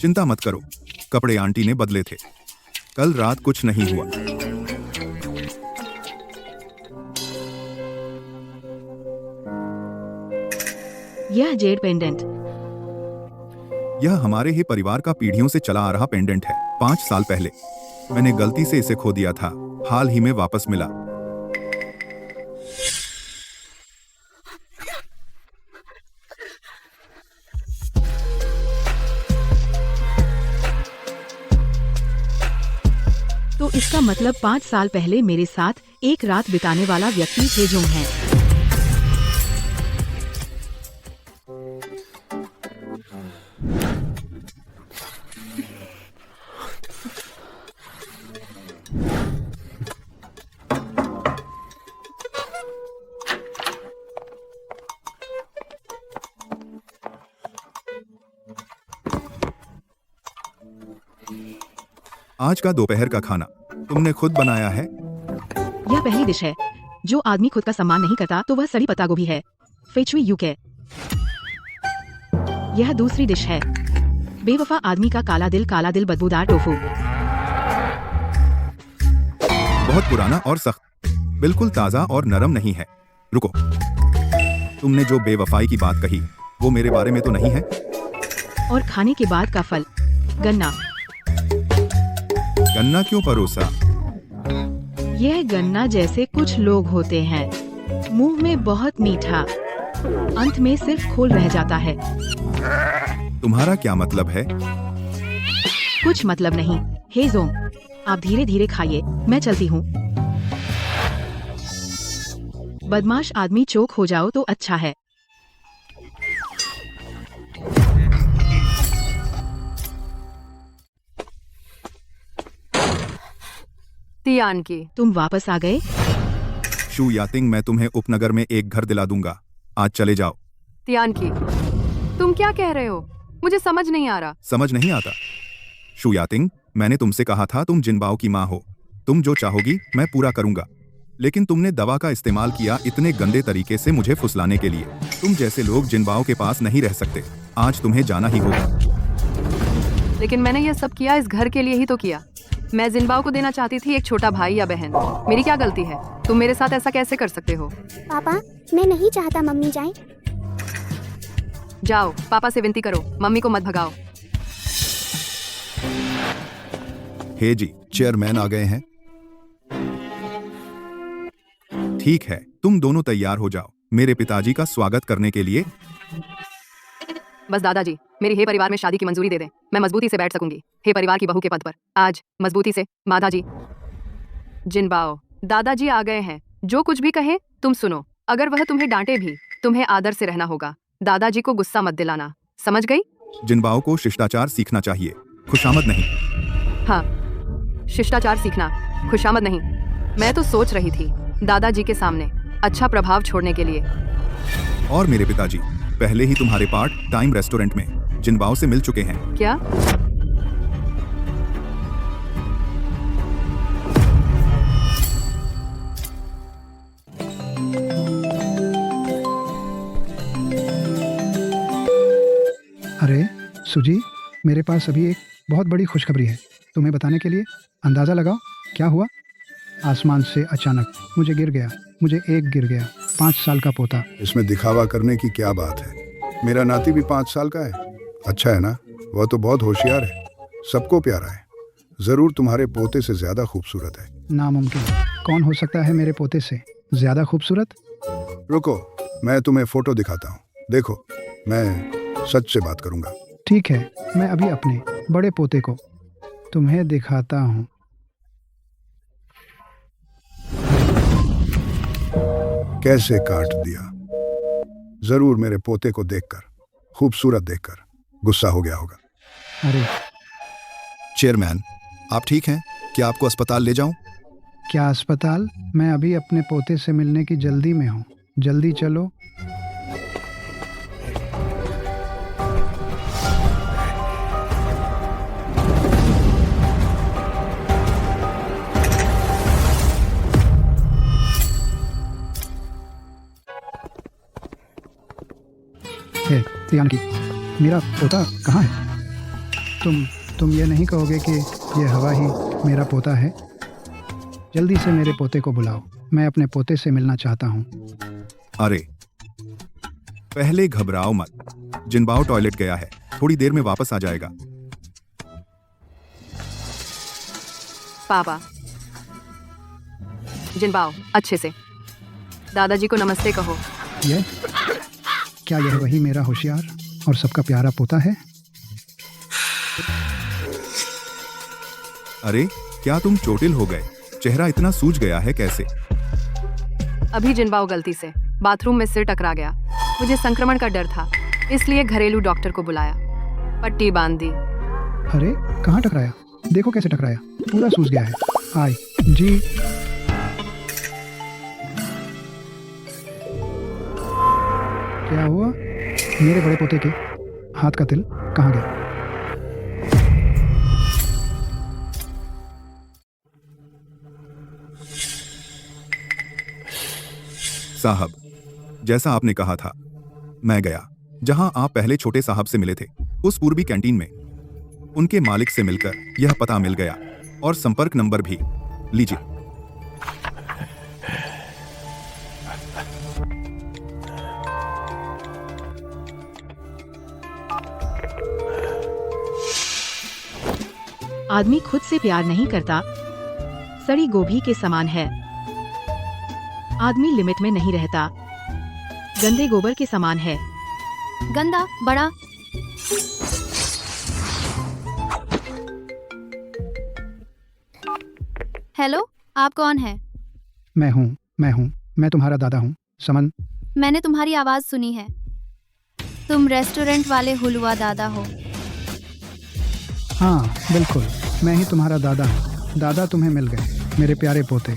चिंता मत करो, कपड़े आंटी ने बदले थे। कल रात कुछ नहीं हुआ। यह जेड पेंडेंट। यह हमारे ही परिवार का पीढ़ियों से चला आ रहा पेंडेंट है। 5 साल पहले मैंने गलती से इसे खो दिया था, हाल ही में वापस मिला। तो इसका मतलब 5 साल पहले मेरे साथ एक रात बिताने वाला व्यक्ति हेजोंग है। आज का दोपहर का खाना तुमने खुद बनाया है? यह पहली डिश है। जो आदमी खुद का सम्मान नहीं करता तो वह सड़ी पत्ता गोभी है। फेचुई यूके। यह दूसरी डिश है। बेवफा आदमी का काला दिल बदबूदार टोफू। बहुत पुराना और सख्त, बिल्कुल ताज़ा और नरम नहीं है। रुको, तुमने जो बेवफाई की बात कही वो मेरे बारे में तो नहीं है? और खाने के बाद का फल गन्ना। गन्ना क्यों परोसा? यह गन्ना जैसे कुछ लोग होते हैं, मुंह में बहुत मीठा, अंत में सिर्फ खोल रह जाता है। तुम्हारा क्या मतलब है? कुछ मतलब नहीं। हे जोम, आप धीरे धीरे खाइए, मैं चलती हूँ। बदमाश आदमी चोक हो जाओ तो अच्छा है। तियान की। तुम वापस आ गए? शू यातिंग, मैं तुम्हें उपनगर में एक घर दिला दूंगा। आज चले जाओ। तियान की, तुम क्या कह रहे हो? मुझे समझ नहीं आ रहा। समझ नहीं आता? शू यातिंग, मैंने तुमसे कहा था तुम जिनबाओ की माँ हो। तुम जो चाहोगी मैं पूरा करूंगा। लेकिन तुमने दवा का इस्तेमाल किया इतने गंदे तरीके से मुझे फुसलाने के लिए। तुम जैसे लोग जिनबाओ के पास नहीं रह सकते। आज तुम्हें जाना ही होगा। लेकिन मैंने यह सब किया इस घर के लिए ही तो किया। मैं जिनबाओ को देना चाहती थी एक छोटा भाई या बहन। मेरी क्या गलती है? तुम मेरे साथ ऐसा कैसे कर सकते हो? पापा, मैं नहीं चाहता मम्मी जाए। जाओ, पापा से विनती करो, मम्मी को मत भगाओ। हे जी, चेयरमैन आ गए हैं। ठीक है, तुम दोनों तैयार हो जाओ मेरे पिताजी का स्वागत करने के लिए। बस दादाजी, मेरी हे परिवार में शादी की मंजूरी दे दें। मैं मजबूती से बैठ सकूंगी हे परिवार की बहू के पद पर। आज मजबूती से। माताजी। जिनबाओ, दादाजी आ गए हैं। जो कुछ भी कहे तुम सुनो। अगर वह तुम्हें डांटे भी, तुम्हें आदर से रहना होगा। दादाजी को गुस्सा मत दिलाना, समझ गई? जिनबाओ को शिष्टाचार सीखना चाहिए, खुशामद नहीं। हाँ, शिष्टाचार सीखना, खुशामद नहीं। मैं तो सोच रही थी दादाजी के सामने अच्छा प्रभाव छोड़ने के लिए। और मेरे पिताजी पहले ही तुम्हारे पार्ट टाइम रेस्टोरेंट में जिनबाओ से मिल चुके हैं। क्या? अरे सुजी, मेरे पास अभी एक बहुत बड़ी खुशखबरी है तुम्हें बताने के लिए। अंदाज़ा लगाओ क्या हुआ? आसमान से अचानक मुझे गिर गया 5 साल का पोता। इसमें दिखावा करने की क्या बात है? मेरा नाती भी 5 साल का है। अच्छा है ना? वह तो बहुत होशियार है, सबको प्यारा है। जरूर तुम्हारे पोते से ज्यादा खूबसूरत है। नामुमकिन। कौन हो सकता है मेरे पोते से ज्यादा खूबसूरत? रुको, मैं तुम्हें फोटो दिखाता हूँ। देखो, मैं सच से बात करूंगा। ठीक है, मैं अभी अपने बड़े पोते को तुम्हें दिखाता हूँ। कैसे काट दिया। जरूर मेरे पोते को देखकर, खूबसूरत देखकर गुस्सा हो गया होगा। अरे चेयरमैन, आप ठीक हैं? क्या आपको अस्पताल ले जाऊं? क्या अस्पताल? मैं अभी अपने पोते से मिलने की जल्दी में हूँ। जल्दी चलो। हे तियानकी, मेरा पोता कहाँ है? तुम ये नहीं कहोगे कि ये हवा ही मेरा पोता है? जल्दी से मेरे पोते को बुलाओ, मैं अपने पोते से मिलना चाहता हूँ। अरे पहले घबराओ मत, जिनबाओ टॉयलेट गया है, थोड़ी देर में वापस आ जाएगा। पापा। जिनबाओ, अच्छे से। दादाजी को नमस्ते कहो। ये क्या यह वही मेरा होशियार और सबका प्यारा पोता है? अरे क्या तुम चोटिल हो गए? चेहरा इतना सूज गया है कैसे? अभी जिनबाओ गलती से बाथरूम में सिर टकरा गया। मुझे संक्रमण का डर था, इसलिए घरेलू डॉक्टर को बुलाया, पट्टी बांध दी। अरे कहाँ टकराया? देखो कैसे टकराया, पूरा सूज गया है। आय जी। क्या हुआ? मेरे बड़े पोते के हाथ का तिल कहाँ गया? साहब, जैसा आपने कहा था, मैं गया जहां आप पहले छोटे साहब से मिले थे, उस पूर्वी कैंटीन में। उनके मालिक से मिलकर यह पता मिल गया और संपर्क नंबर भी। लीजिए। आदमी खुद से प्यार नहीं करता, सड़ी गोभी के समान है। आदमी लिमिट में नहीं रहता, गंदे गोबर के समान है। गंदा बड़ा। हेलो, आप कौन हैं? मैं हूँ मैं तुम्हारा दादा हूँ, समन। मैंने तुम्हारी आवाज सुनी है। तुम रेस्टोरेंट वाले हुलवा दादा हो? हाँ बिल्कुल, मैं ही तुम्हारा दादा हूँ। दादा तुम्हें मिल गए, मेरे प्यारे पोते।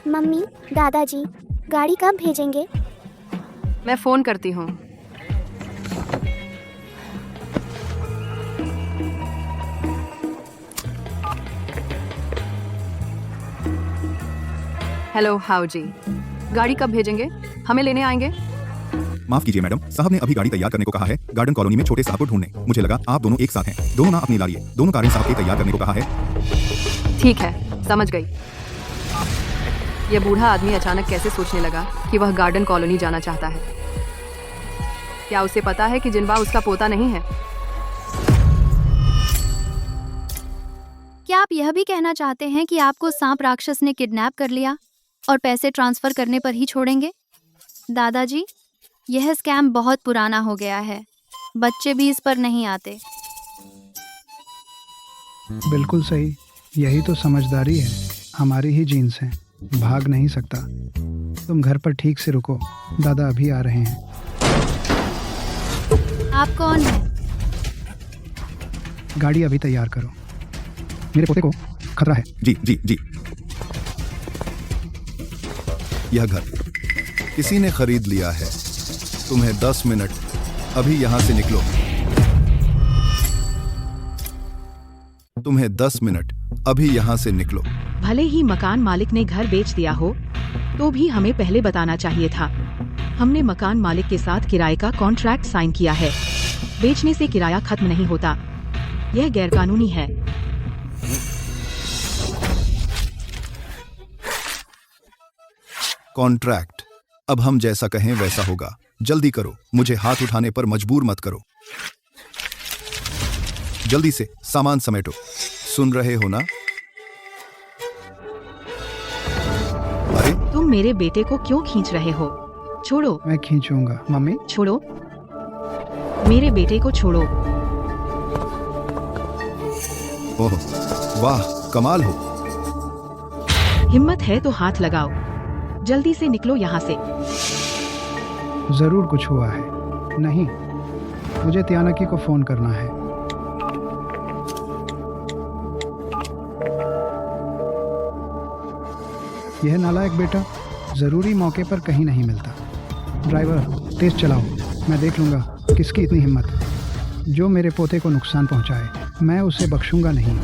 मम्मी, दादाजी, गाड़ी कब भेजेंगे? मैं फोन करती हूँ। हेलो हाउ जी, गाड़ी कब भेजेंगे? हमें लेने आएंगे? माफ कीजिए मैडम, साहब ने अभी गाड़ी तैयार करने को कहा है, गार्डन कॉलोनी में छोटे साहब को ढूंढने। मुझे लगा आप दोनों एक साथ हैं। दोनों ना अपनी लाइए, दोनों कारें साहब के तैयार करने को कहा है। ठीक है, समझ गई। यह बूढ़ा आदमी अचानक कैसे सोचने लगा कि वह गार्डन कॉलोनी जाना चाहता है? क्या उसे पता है कि जिनबा उसका पोता नहीं है? क्या आप यह भी कहना चाहते हैं कि आपको सांप राक्षस ने किडनैप कर लिया और पैसे ट्रांसफर करने पर ही छोड़ेंगे? दादाजी, यह स्कैम बहुत पुराना हो गया है, बच्चे भी इस पर नहीं आते। बिल्कुल सही, यही तो समझदारी है। हमारी ही जीन्स हैं, भाग नहीं सकता। तुम घर पर ठीक से रुको, दादा अभी आ रहे हैं। आप कौन हैं? गाड़ी अभी तैयार करो, मेरे पोते को खतरा है। जी जी जी। यह घर किसी ने खरीद लिया है। तुम्हें 10 मिनट, अभी यहां से निकलो। तुम्हें 10 मिनट, अभी यहां से निकलो। भले ही मकान मालिक ने घर बेच दिया हो, तो भी हमें पहले बताना चाहिए था। हमने मकान मालिक के साथ किराए का कॉन्ट्रैक्ट साइन किया है। बेचने से किराया खत्म नहीं होता, यह गैरकानूनी है। कॉन्ट्रैक्ट, अब हम जैसा कहें वैसा होगा। जल्दी करो, मुझे हाथ उठाने पर मजबूर मत करो। जल्दी से सामान समेटो। सुन रहे हो ना? अरे तुम मेरे बेटे को क्यों खींच रहे हो? छोड़ो। मैं खींचूंगा। मम्मी, छोड़ो, मेरे बेटे को छोड़ो। ओह वाह, कमाल हो। हिम्मत है तो हाथ लगाओ, जल्दी से निकलो यहाँ से। जरूर कुछ हुआ है। नहीं, मुझे त्यानकी को फोन करना है। यह नालायक बेटा जरूरी मौके पर कहीं नहीं मिलता। ड्राइवर, तेज चलाओ, मैं देख लूंगा किसकी इतनी हिम्मत। जो मेरे पोते को नुकसान पहुंचाए, मैं उसे बख्शूंगा नहीं।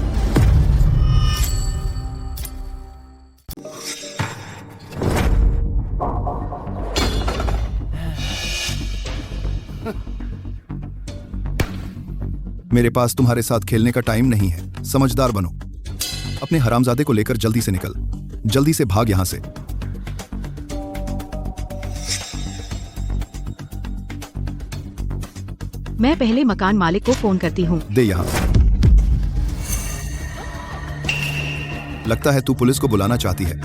मेरे पास तुम्हारे साथ खेलने का टाइम नहीं है। समझदार बनो। अपने हरामजादे को लेकर जल्दी से निकल। जल्दी से भाग यहां से। मैं पहले मकान मालिक को फोन करती हूँ। दे यहां। लगता है तू पुलिस को बुलाना चाहती है।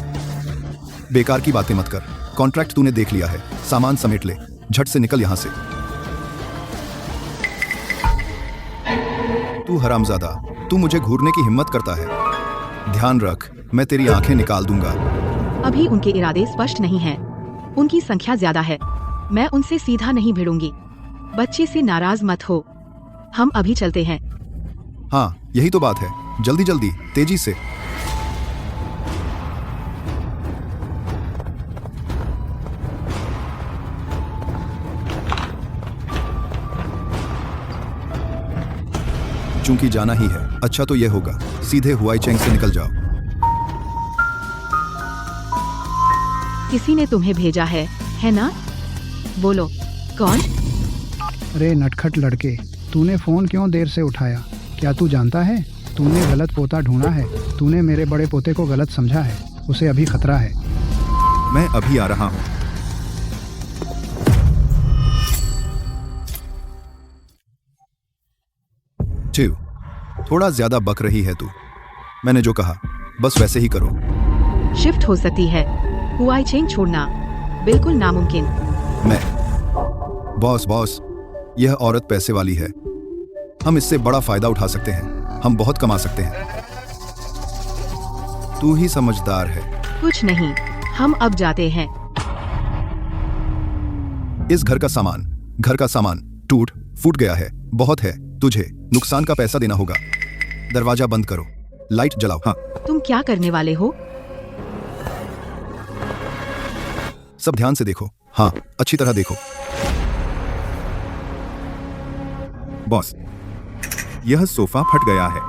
बेकार की बातें मत कर। कॉन्ट्रैक्ट तूने देख लिया है, सामान समेट ले। झट से निकल यहां से। तू हरामजादा, तू मुझे घूरने की हिम्मत करता है। ध्यान रख, मैं तेरी आंखें निकाल दूंगा। अभी उनके इरादे स्पष्ट नहीं हैं। उनकी संख्या ज्यादा है, मैं उनसे सीधा नहीं भिड़ूंगी। बच्चे से नाराज मत हो, हम अभी चलते हैं। हाँ, यही तो बात है। जल्दी जल्दी, तेजी से। चूंकि जाना ही है, अच्छा तो यह होगा, सीधे हुआई चेंग से निकल जाओ। किसी ने तुम्हें भेजा है ना? बोलो कौन? अरे नटखट लड़के, तूने फ़ोन क्यों देर से उठाया? क्या तू जानता है तूने गलत पोता ढूंढा है? तूने मेरे बड़े पोते को गलत समझा है, उसे अभी खतरा है। मैं अभी आ रहा हूँ। चिव, थोड़ा ज्यादा बक रही है तू। मैंने जो कहा बस वैसे ही करो। शिफ्ट हो सकती है, हुआई चेंग छोड़ना बिल्कुल नामुमकिन। मैं बॉस, यह औरत पैसे वाली है, हम इससे बड़ा फायदा उठा सकते हैं, हम बहुत कमा सकते हैं। तू ही समझदार है। कुछ नहीं, हम अब जाते हैं। इस घर का सामान टूट फूट गया है, बहुत है, तुझे नुकसान का पैसा देना होगा। दरवाजा बंद करो, लाइट जलाओ। हाँ, तुम क्या करने वाले हो? सब ध्यान से देखो, हाँ अच्छी तरह देखो। बॉस, यह सोफा फट गया है।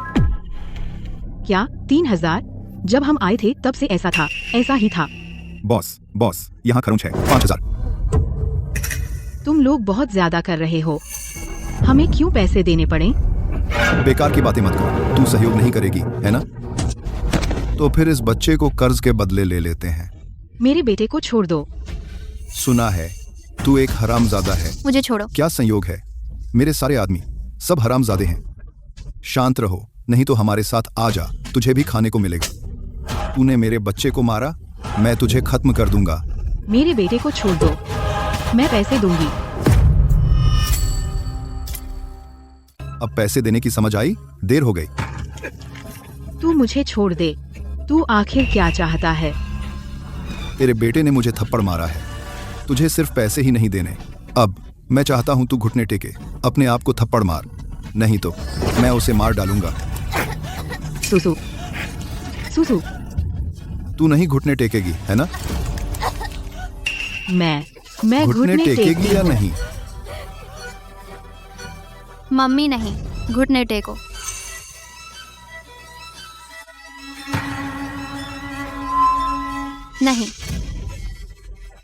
क्या 3000? जब हम आए थे तब से ऐसा ही था। बॉस, यहाँ खर्च है 5000। तुम लोग बहुत ज्यादा कर रहे हो, हमें क्यों पैसे देने पड़े? बेकार की बातें मत करो, तू सहयोग नहीं करेगी है ना? तो फिर इस बच्चे को कर्ज के बदले ले लेते हैं। मेरे बेटे को छोड़ दो। सुना है तू एक हरामजादा है। मुझे छोड़ो। क्या संयोग है, मेरे सारे आदमी सब हरामजादे हैं। शांत रहो, नहीं तो हमारे साथ आ जा, तुझे भी खाने को मिलेगा। तूने मेरे बच्चे को मारा, मैं तुझे खत्म कर दूंगा। मेरे बेटे को छोड़ दो, मैं पैसे दूंगी। अब पैसे देने की समझ आई? देर हो गई। तू मुझे छोड़ दे। तू आखिर क्या चाहता है? तेरे बेटे ने मुझे थप्पड़ मारा है, तुझे सिर्फ पैसे ही नहीं देने। अब मैं चाहता हूं तू घुटने टेके, अपने आप को थप्पड़ मार, नहीं तो मैं उसे मार डालूंगा। सुसु, तू नहीं घुटने टेकेगी है ना? मैं घुटने टेकेगी या हूँ। नहीं? मम्मी नहीं, घुटने टेको। नहीं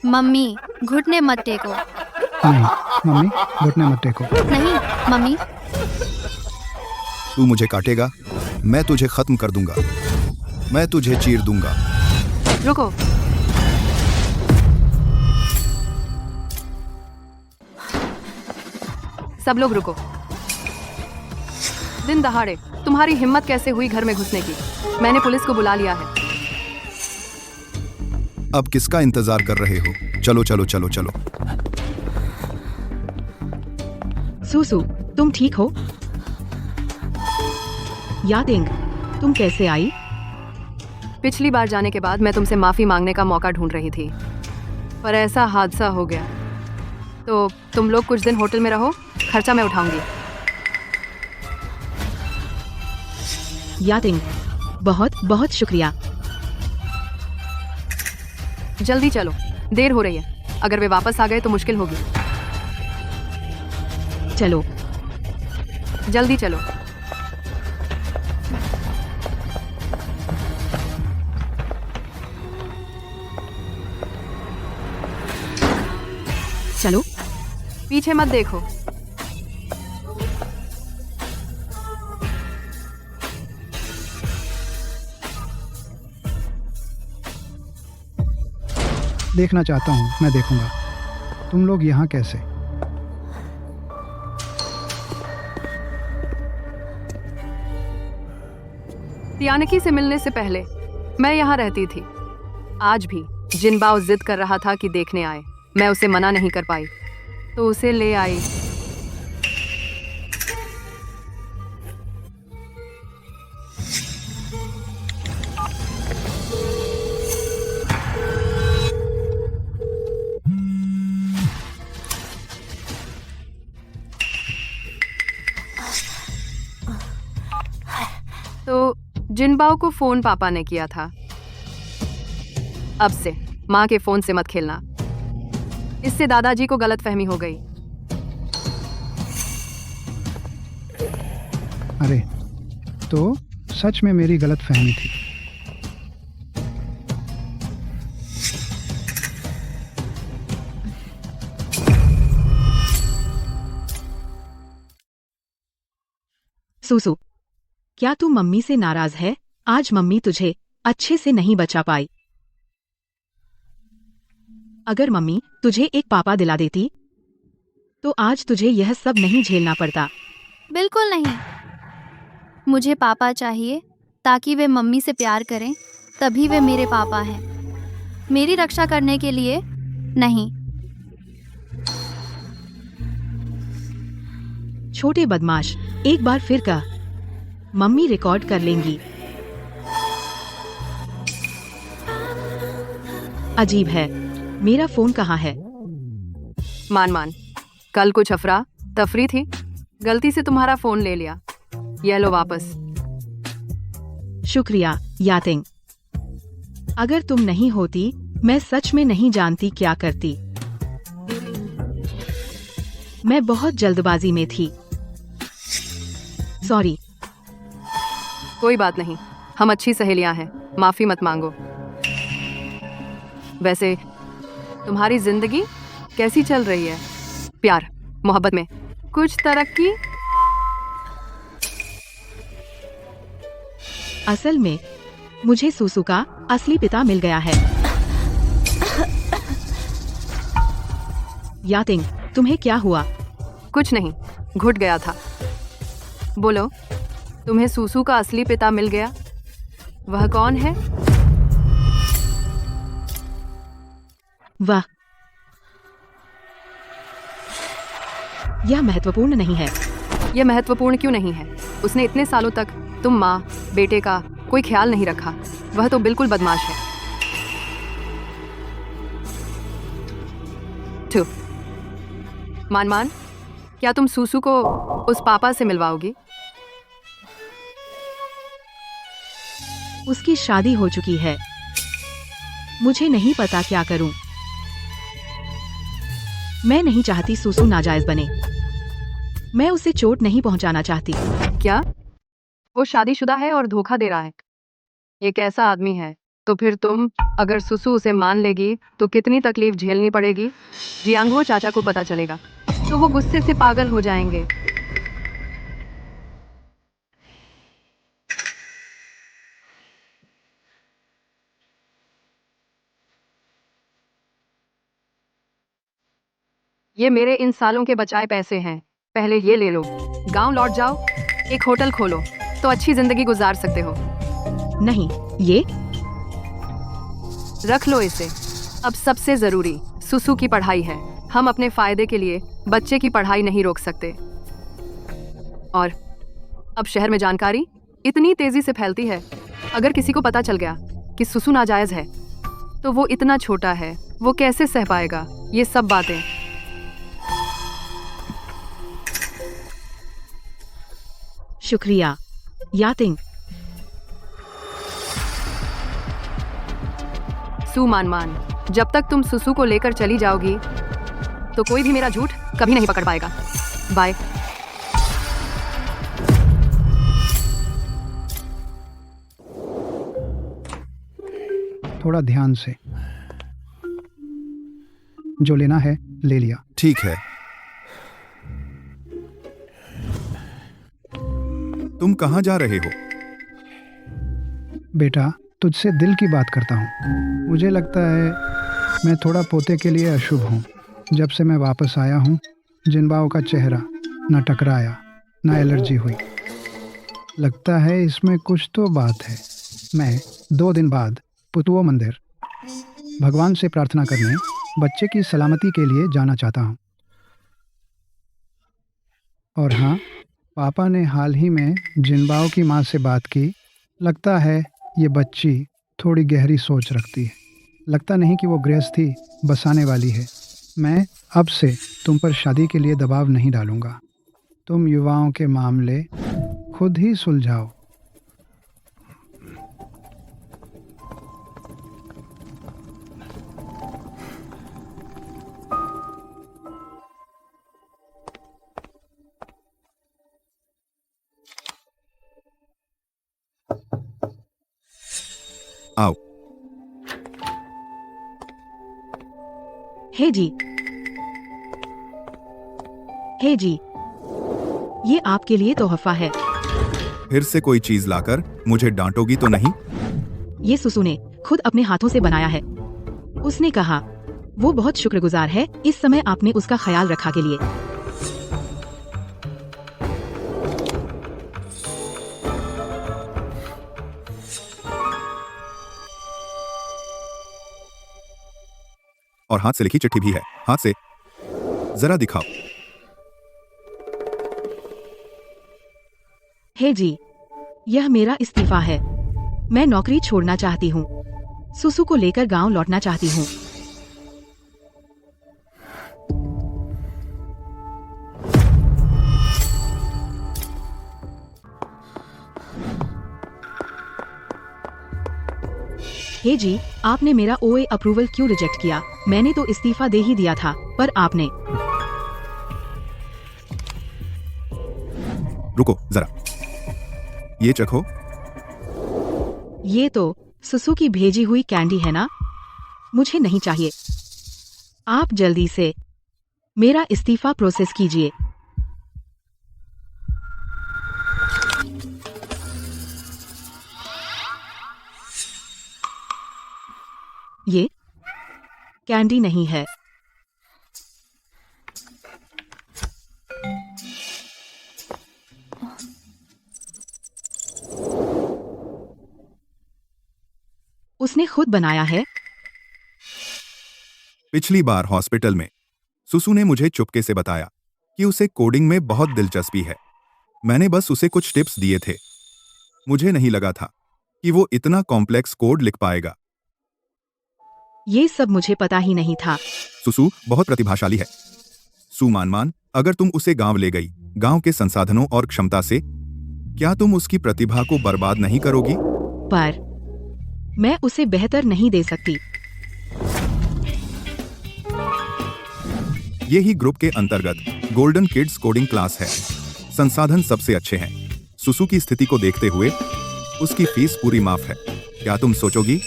मम्मी, घुटने मत टेको। नहीं मम्मी, घुटने मत टेको। नहीं मम्मी। तू मुझे काटेगा, मैं तुझे खत्म कर दूंगा, मैं तुझे चीर दूंगा। रुको, सब लोग रुको। दिन दहाड़े तुम्हारी हिम्मत कैसे हुई घर में घुसने की? मैंने पुलिस को बुला लिया है। अब किसका इंतजार कर रहे हो? चलो चलो चलो चलो। सुसु, तुम ठीक हो? यातिंग, तुम कैसे आई? पिछली बार जाने के बाद मैं तुमसे माफी मांगने का मौका ढूंढ रही थी, पर ऐसा हादसा हो गया। तो तुम लोग कुछ दिन होटल में रहो, खर्चा मैं उठाऊंगी। यातिंग, बहुत बहुत शुक्रिया। जल्दी चलो, देर हो रही है। अगर वे वापस आ गए तो मुश्किल होगी। चलो जल्दी चलो। चलो, पीछे मत देखो। देखना चाहता हूँ, मैं देखूंगा। तुम लोग यहाँ कैसे? तियानकी से मिलने से पहले मैं यहाँ रहती थी। आज भी जिनबाओ जिद कर रहा था कि देखने आए। मैं उसे मना नहीं कर पाई, तो उसे ले आई। तो जिनबाओ को फोन पापा ने किया था। अब से माँ के फोन से मत खेलना, इससे दादाजी को गलतफहमी हो गई। अरे, तो सच में मेरी गलत फहमी थी। सुसु, क्या तू मम्मी से नाराज है? आज मम्मी तुझे अच्छे से नहीं बचा पाई। अगर मम्मी तुझे एक पापा दिला देती तो आज तुझे यह सब नहीं झेलना पड़ता। बिल्कुल नहीं। मुझे पापा चाहिए ताकि वे मम्मी से प्यार करें, तभी वे मेरे पापा हैं। मेरी रक्षा करने के लिए नहीं। छोटे बदमाश, एक बार फिर कह। मम्मी रिकॉर्ड कर लेंगी। अजीब है, मेरा फोन कहाँ है? मान, कल कुछ अफरा तफरी थी, गलती से तुम्हारा फोन ले लिया। ये लो वापस। शुक्रिया यातिंग। अगर तुम नहीं होती मैं सच में नहीं जानती क्या करती। मैं बहुत जल्दबाजी में थी। सॉरी। कोई बात नहीं, हम अच्छी सहेलियां हैं, माफी मत मांगो। वैसे तुम्हारी जिंदगी कैसी चल रही है? प्यार मोहब्बत में कुछ तरक्की? असल में मुझे सुसु का असली पिता मिल गया है। यातिंग, तुम्हें क्या हुआ? कुछ नहीं, घुट गया था। बोलो, तुम्हें सुसु का असली पिता मिल गया? वह कौन है? वाह, यह महत्वपूर्ण नहीं है। यह महत्वपूर्ण क्यों नहीं है? उसने इतने सालों तक तुम माँ बेटे का कोई ख्याल नहीं रखा। वह तो बिल्कुल बदमाश है। ठू। मान, क्या तुम सुसु को उस पापा से मिलवाओगी? उसकी शादी हो चुकी है। मुझे नहीं पता क्या करूं। मैं नहीं चाहती सुसु नाजायज बने। मैं उसे चोट नहीं पहुंचाना चाहती। क्या? वो शादीशुदा है और धोखा दे रहा है। एक ऐसा आदमी है, तो फिर तुम अगर सुसु उसे मान लेगी तो कितनी तकलीफ झेलनी पड़ेगी। जियांगो चाचा को पता चलेगा तो वो गुस्से से पागल हो जाएंगे। ये मेरे इन सालों के बचाए पैसे हैं, पहले ये ले लो। गांव लौट जाओ, एक होटल खोलो तो अच्छी जिंदगी गुजार सकते हो। नहीं, ये रख लो इसे। अब सबसे जरूरी सुसु की पढ़ाई है। हम अपने फायदे के लिए बच्चे की पढ़ाई नहीं रोक सकते। और अब शहर में जानकारी इतनी तेजी से फैलती है, अगर किसी को पता चल गया कि सुसु नाजायज है तो वो इतना छोटा है, वो कैसे सह पाएगा ये सब बातें। शुक्रिया यातिंग। सु मान, जब तक तुम सुसु को लेकर चली जाओगी तो कोई भी मेरा झूठ कभी नहीं पकड़ पाएगा। बाय। थोड़ा ध्यान से। जो लेना है ले लिया। ठीक है। तुम कहाँ जा रहे हो? बेटा, तुझसे दिल की बात करता हूँ। मुझे लगता है मैं थोड़ा पोते के लिए अशुभ हूँ। जब से मैं वापस आया हूँ, जिनबाओ का चेहरा न टकराया न एलर्जी हुई। लगता है इसमें कुछ तो बात है। मैं 2 दिन बाद पुतुओ मंदिर भगवान से प्रार्थना करने बच्चे की सलामती के लिए जाना चाहता हूँ। और हाँ, पापा ने हाल ही में जिनबाओ की माँ से बात की। लगता है ये बच्ची थोड़ी गहरी सोच रखती है। लगता नहीं कि वो गृहस्थी बसाने वाली है। मैं अब से तुम पर शादी के लिए दबाव नहीं डालूंगा। तुम युवाओं के मामले खुद ही सुलझाओ। आओ। हे जी, हे जी, ये आपके लिए तोहफा है। फिर से कोई चीज लाकर मुझे डांटोगी तो नहीं? ये सुसु ने खुद अपने हाथों से बनाया है। उसने कहा वो बहुत शुक्रगुजार है इस समय आपने उसका ख्याल रखा के लिए। और हाथ से लिखी चिट्ठी भी है। हाथ से जरा दिखाओ। हे जी, यह मेरा इस्तीफा है। मैं नौकरी छोड़ना चाहती हूँ। सुसु को लेकर गांव लौटना चाहती हूँ। हे जी, आपने मेरा ओए अप्रूवल क्यों रिजेक्ट किया? मैंने तो इस्तीफा दे ही दिया था, पर आपने। रुको जरा, ये चखो। ये तो सुसु की भेजी हुई कैंडी है ना? मुझे नहीं चाहिए। आप जल्दी से मेरा इस्तीफा प्रोसेस कीजिए। ये कैंडी नहीं है। उसने खुद बनाया है। पिछली बार हॉस्पिटल में सुसु ने मुझे चुपके से बताया कि उसे कोडिंग में बहुत दिलचस्पी है। मैंने बस उसे कुछ टिप्स दिए थे। मुझे नहीं लगा था कि वो इतना कॉम्प्लेक्स कोड लिख पाएगा। ये सब मुझे पता ही नहीं था। सुसु बहुत प्रतिभाशाली है। सुमान, अगर तुम उसे गांव ले गई, गांव के संसाधनों और क्षमता से, क्या तुम उसकी प्रतिभा को बर्बाद नहीं करोगी? पर मैं उसे बेहतर नहीं दे सकती। यही ग्रुप के अंतर्गत गोल्डन किड्स कोडिंग क्लास है। संसाधन सबसे अच्छे हैं। सुसु की स्थिति को देखते हुए उसकी फीस पूरी माफ है। क्या तुम सोचोगी?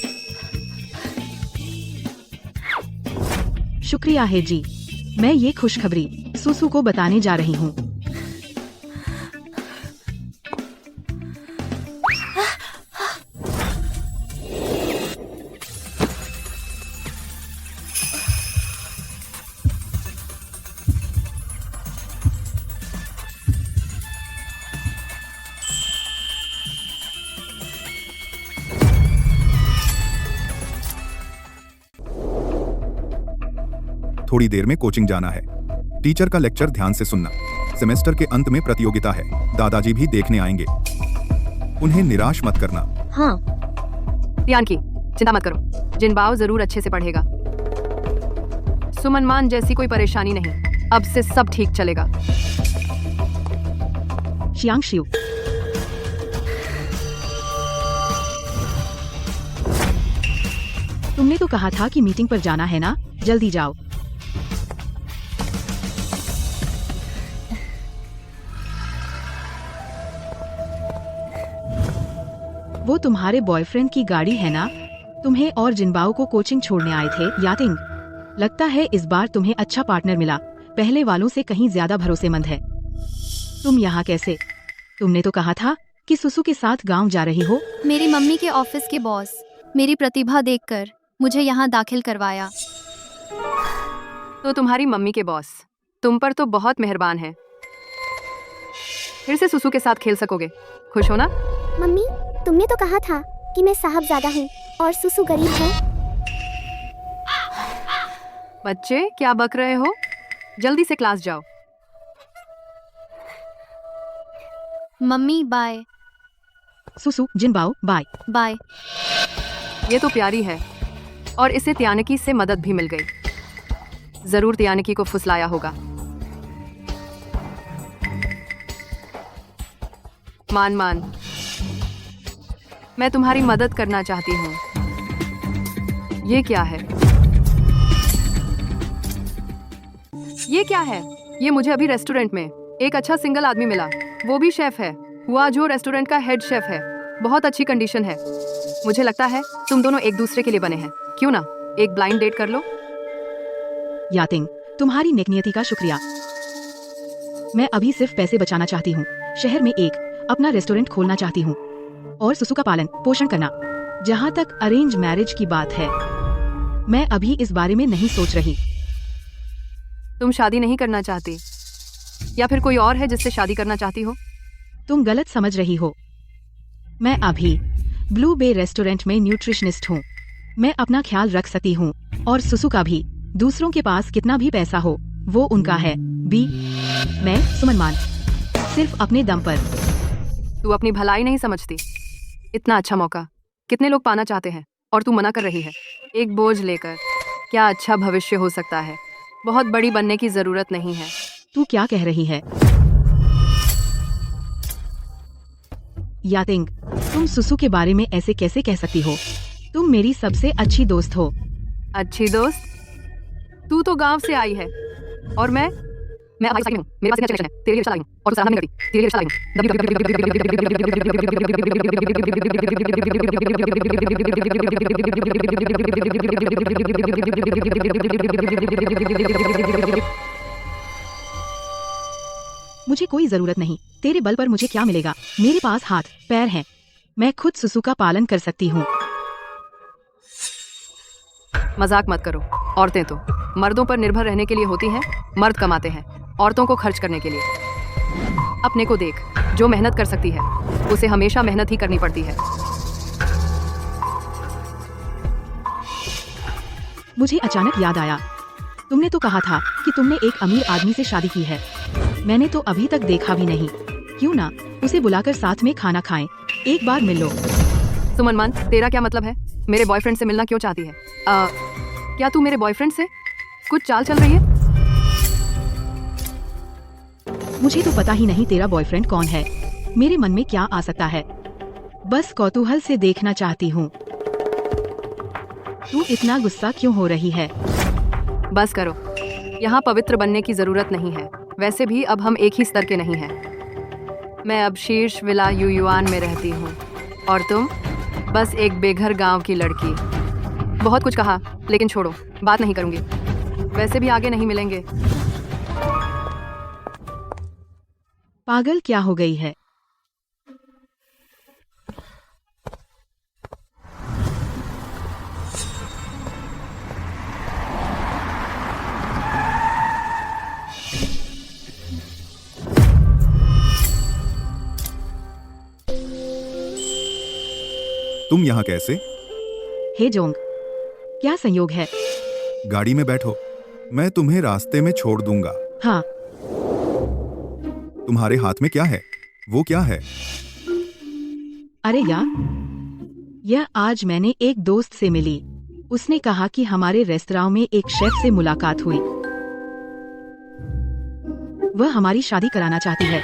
शुक्रिया है जी। मैं ये खुशखबरी सुसु को बताने जा रही हूँ। थोड़ी देर में कोचिंग जाना है। टीचर का लेक्चर ध्यान से सुनना। सेमेस्टर के अंत में प्रतियोगिता है। दादाजी भी देखने आएंगे। उन्हें निराश मत करना। हाँ यानकी, चिंता मत करो, जिनबाओ जरूर अच्छे से पढ़ेगा। सुमनमान जैसी कोई परेशानी नहीं। अब से सब ठीक चलेगा। शियांगशिव, तुमने तो कहा था कि मीटिंग पर जाना है ना? जल्दी जाओ। वो तुम्हारे बॉयफ्रेंड की गाड़ी है ना? तुम्हें और जिनबाओ को कोचिंग छोड़ने आए थे। यातिंग, लगता है इस बार तुम्हें अच्छा पार्टनर मिला। पहले वालों से कहीं ज्यादा भरोसेमंद है। तुम यहाँ कैसे? तुमने तो कहा था कि सुसु के साथ गांव जा रही हो। मेरी मम्मी के ऑफिस के बॉस मेरी प्रतिभा देखकर मुझे यहाँ दाखिल करवाया। तो तुम्हारी मम्मी के बॉस तुम पर तो बहुत मेहरबान है। फिर से सुसु के साथ खेल सकोगे। खुश हो ना? मम्मी, तुमने तो कहा था कि मैं साहबजादा हूँ और सुसु गरीब है। बच्चे क्या बक रहे हो? जल्दी से क्लास जाओ। Mummy bye. सुसु, जिनबाओ बाय। बाय। ये तो प्यारी है और इसे त्यानकी से मदद भी मिल गई। जरूर त्यानकी को फुसलाया होगा। मान, मैं तुम्हारी मदद करना चाहती हूँ। ये क्या है? ये क्या है? ये मुझे अभी रेस्टोरेंट में एक अच्छा सिंगल आदमी मिला। वो भी शेफ है। हुआ जो रेस्टोरेंट का हेड शेफ है। बहुत अच्छी कंडीशन है। मुझे लगता है तुम दोनों एक दूसरे के लिए बने हैं। क्यों ना एक ब्लाइंड डेट कर लो? यातिंग, तुम्हारी नेकनियति का शुक्रिया। मैं अभी सिर्फ पैसे बचाना चाहती हूँ। शहर में एक अपना रेस्टोरेंट खोलना चाहती हूँ और सुसु का पालन पोषण करना। जहाँ तक अरेंज मैरिज की बात है, मैं अभी इस बारे में नहीं सोच रही। तुम शादी नहीं करना चाहती या फिर कोई और है जिससे शादी करना चाहती हो? तुम गलत समझ रही हो। मैं अभी ब्लू बे रेस्टोरेंट में न्यूट्रिशनिस्ट हूँ। मैं अपना ख्याल रख सकती हूँ और सुसु का भी। दूसरों के पास कितना भी पैसा हो, वो उनका है। मैं सुमन मान, सिर्फ अपने दम पर। तू अपनी भलाई नहीं समझती। इतना अच्छा मौका कितने लोग पाना चाहते हैं और तू मना कर रही है। एक बोझ लेकर क्या अच्छा भविष्य हो सकता है? बहुत बड़ी बनने की जरूरत नहीं है। तू क्या कह रही है? यातिंग, तुम सुसु के बारे में ऐसे कैसे कह सकती हो? तुम मेरी सबसे अच्छी दोस्त हो। अच्छी दोस्त? तू तो गांव से आई है और मैं हवाई साइकिल हूँ। मेरे पास इतना कनेक्शन है। तेरे लिए रिक्शा लाई हूँ और सराहना नहीं करती। तेरे लिए रिक्शा लाई हूँ। मुझे कोई जरूरत नहीं। तेरे बल पर मुझे क्या मिलेगा? मेरे पास हाथ पैर हैं। मैं खुद सुसु का पालन कर सकती हूँ। मजाक मत करो। औरतें तो मर्दों पर निर्भर रहने के लिए होती हैं। मर्द कमाते हैं औरतों को खर्च करने के लिए। अपने को देख, जो मेहनत कर सकती है उसे हमेशा मेहनत ही करनी पड़ती है। मुझे अचानक याद आया, तुमने तो कहा था कि तुमने एक अमीर आदमी से शादी की है। मैंने तो अभी तक देखा भी नहीं। क्यों ना उसे बुलाकर साथ में खाना खाएं, एक बार मिल लो। सुमन मान, तेरा क्या मतलब है? मेरे बॉयफ्रेंड से मिलना क्यों चाहती है? क्या तू मेरे बॉयफ्रेंड से कुछ चाल चल रही है? मुझे तो पता ही नहीं तेरा बॉयफ्रेंड कौन है। मेरे मन में क्या आ सकता है? बस कौतूहल से देखना चाहती हूँ। तू इतना गुस्सा क्यों हो रही है? बस करो। यहाँ पवित्र बनने की जरूरत नहीं है। वैसे भी अब हम एक ही स्तर के नहीं हैं। मैं अब शीर्ष विला युयुआन में रहती हूँ और तुम बस एक बेघर गांव की लड़की। बहुत कुछ कहा, लेकिन छोड़ो, बात नहीं करूंगी। वैसे भी आगे नहीं मिलेंगे। पागल क्या हो गई है? तुम यहाँ कैसे? हे जोंग, क्या संयोग है? गाड़ी में बैठो, मैं तुम्हें रास्ते में छोड़ दूंगा। हाँ। तुम्हारे हाथ में क्या है? वो क्या है? अरे यार, यह आज मैंने एक दोस्त से मिली। उसने कहा कि हमारे रेस्तरां में एक शेफ से मुलाकात हुई। वह हमारी शादी कराना चाहती है।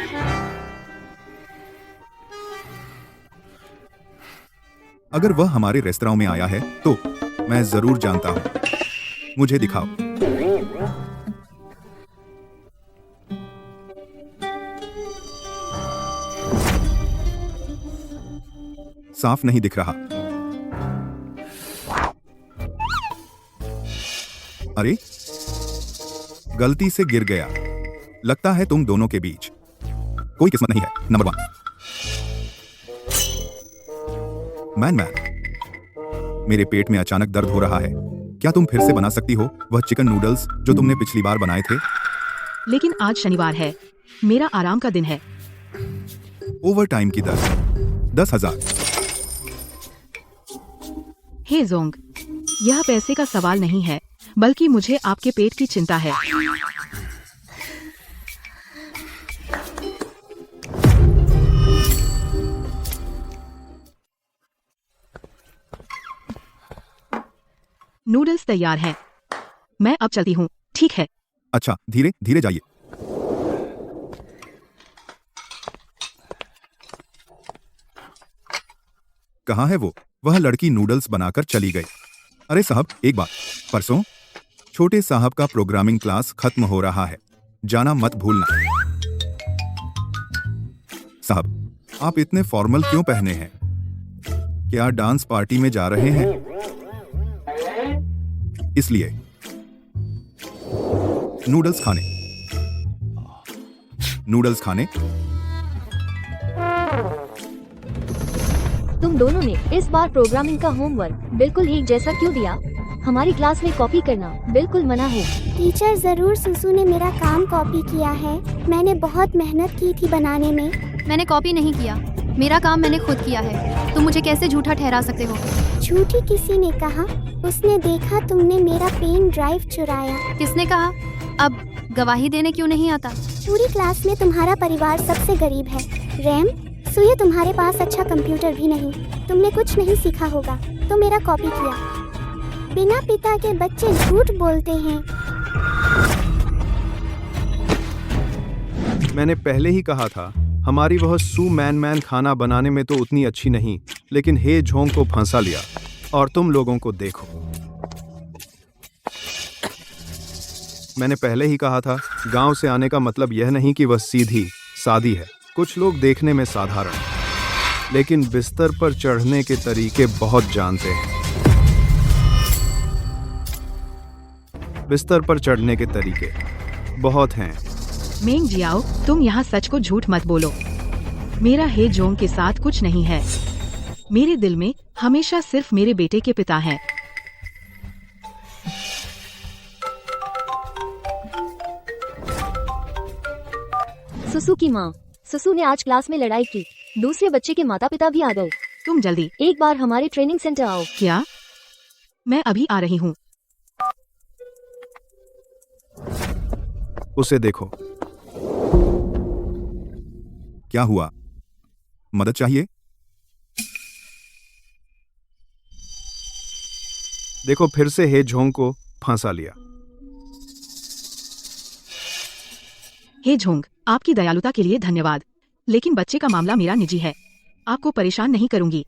अगर वह हमारे रेस्तरां में आया है तो मैं जरूर जानता हूँ। मुझे दिखाओ। साफ नहीं दिख रहा। अरे, गलती से गिर गया। लगता है तुम दोनों के बीच कोई किस्मत नहीं है। नंबर 1। मैन, मेरे पेट में अचानक दर्द हो रहा है। क्या तुम फिर से बना सकती हो वह चिकन नूडल्स जो तुमने पिछली बार बनाए थे? लेकिन आज शनिवार है, मेरा आराम का दिन है। ओवर टाइम की दर 10,000। हे जोंग, यह पैसे का सवाल नहीं है, बल्कि मुझे आपके पेट की चिंता है। नूडल्स तैयार हैं। मैं अब चलती हूँ, ठीक है? अच्छा, धीरे धीरे जाइए। कहाँ है वो? वह लड़की नूडल्स बनाकर चली गई। अरे साहब, एक बात, परसों छोटे साहब का प्रोग्रामिंग क्लास खत्म हो रहा है, जाना मत भूलना। साहब, आप इतने फॉर्मल क्यों पहने हैं? क्या डांस पार्टी में जा रहे हैं? इसलिए नूडल्स खाने। तुम दोनों ने इस बार प्रोग्रामिंग का होमवर्क बिल्कुल एक जैसा क्यों दिया? हमारी क्लास में कॉपी करना बिल्कुल मना है। टीचर, जरूर सुसु ने मेरा काम कॉपी किया है। मैंने बहुत मेहनत की थी बनाने में। मैंने कॉपी नहीं किया, मेरा काम मैंने खुद किया है। तुम मुझे कैसे झूठा ठहरा सकते हो? झूठी किसी ने कहा? उसने देखा तुमने मेरा पेन ड्राइव चुराया। किसने कहा? अब गवाही देने क्यों नहीं आता? पूरी क्लास में तुम्हारा परिवार सबसे गरीब है। रैम, सुये तुम्हारे पास अच्छा कंप्यूटर भी नहीं। तुमने कुछ नहीं सीखा होगा तो मेरा कॉपी किया। बिना पिता के बच्चे झूठ बोलते हैं। मैंने पहले ही कहा था, हमारी वह सू मैन खाना बनाने में तो उतनी अच्छी नहीं, लेकिन हे झोंग को फंसा लिया। और तुम लोगों को देखो, मैंने पहले ही कहा था, गांव से आने का मतलब यह नहीं कि वह सीधी सादी है। कुछ लोग देखने में साधारण, लेकिन बिस्तर पर चढ़ने के तरीके बहुत जानते हैं। बिस्तर पर चढ़ने के तरीके बहुत हैं। मेंग जियाओ, तुम यहाँ सच को झूठ मत बोलो। मेरा हे जोंग के साथ कुछ नहीं है। मेरे दिल में हमेशा सिर्फ मेरे बेटे के पिता हैं। सुसु की माँ, सुसु ने आज क्लास में लड़ाई की। दूसरे बच्चे के माता पिता भी आ गए। तुम जल्दी एक बार हमारे ट्रेनिंग सेंटर आओ। क्या? मैं अभी आ रही हूँ। उसे देखो। क्या हुआ? मदद चाहिए? देखो, फिर से हे झोंग को फंसा लिया। हे झोंग, आपकी दयालुता के लिए धन्यवाद, लेकिन बच्चे का मामला मेरा निजी है। आपको परेशान नहीं करूंगी।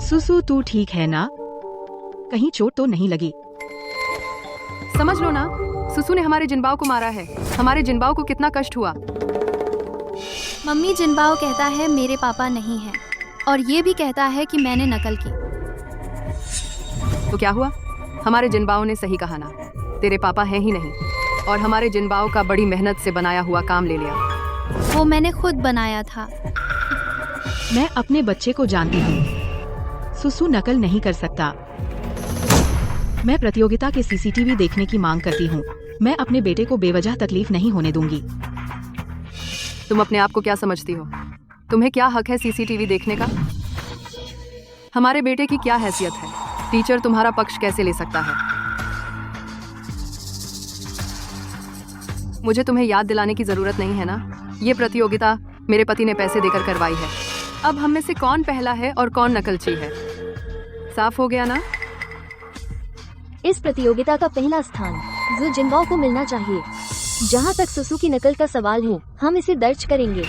सुसु, तू ठीक है ना? कहीं चोट तो नहीं लगी? समझ लो ना, सुसु ने हमारे जिनबाओ को मारा है। हमारे जिनबाओ को कितना कष्ट हुआ। मम्मी जिनबाओ कहता है मेरे पापा नहीं है, और ये भी कहता है कि मैंने नकल की। तो क्या हुआ? हमारे जिनबाओ ने सही कहा ना, तेरे पापा हैं ही नहीं, और हमारे जिनबाओ का बड़ी मेहनत से बनाया हुआ काम ले लिया। वो मैंने खुद बनाया था। मैं अपने बच्चे को जानती हूँ। सुसु नकल नहीं कर सकता। मैं प्रतियोगिता के सीसीटीवी देखने की मांग करती हूँ। मैं अपने बेटे को बेवजह तकलीफ नहीं होने दूंगी। तुम अपने आप को क्या समझती हो? तुम्हें क्या हक है सीसीटीवी देखने का? हमारे बेटे की क्या हैसियत है? टीचर तुम्हारा पक्ष कैसे ले सकता है? मुझे तुम्हें याद दिलाने की जरूरत नहीं है ना, ये प्रतियोगिता मेरे पति ने पैसे देकर करवाई है। अब हम में से कौन पहला है और कौन नकलची है? साफ हो गया ना? इस प्रतियोगिता का पहला स्थान जो जिनबाओ को मिलना चाहिए। जहाँ तक सुसु की नकल का सवाल है, हम इसे दर्ज करेंगे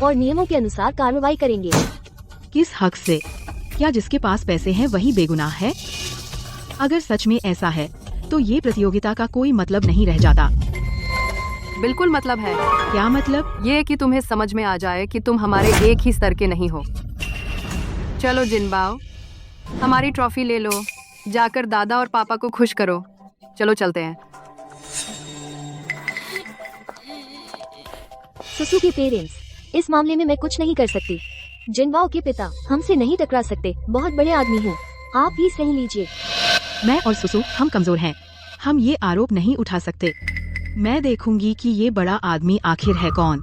और नियमों के अनुसार कार्रवाई करेंगे। किस हक से? क्या जिसके पास पैसे हैं वही बेगुनाह है? अगर सच में ऐसा है तो ये प्रतियोगिता का कोई मतलब नहीं रह जाता। बिल्कुल मतलब है। क्या मतलब? ये कि तुम्हें समझ में आ जाए कि तुम हमारे एक ही स्तर के नहीं हो। चलो जिनबाओ, हमारी ट्रॉफी ले लो, जाकर दादा और पापा को खुश करो। चलो चलते हैं। सुसु के पेरेंट्स, इस मामले में मैं कुछ नहीं कर सकती। जिनबाओ के पिता हमसे नहीं टकरा सकते, बहुत बड़े आदमी हैं। आप भी सही लीजिए। मैं और सुसु हम कमजोर हैं। हम ये आरोप नहीं उठा सकते। मैं देखूंगी कि ये बड़ा आदमी आखिर है कौन।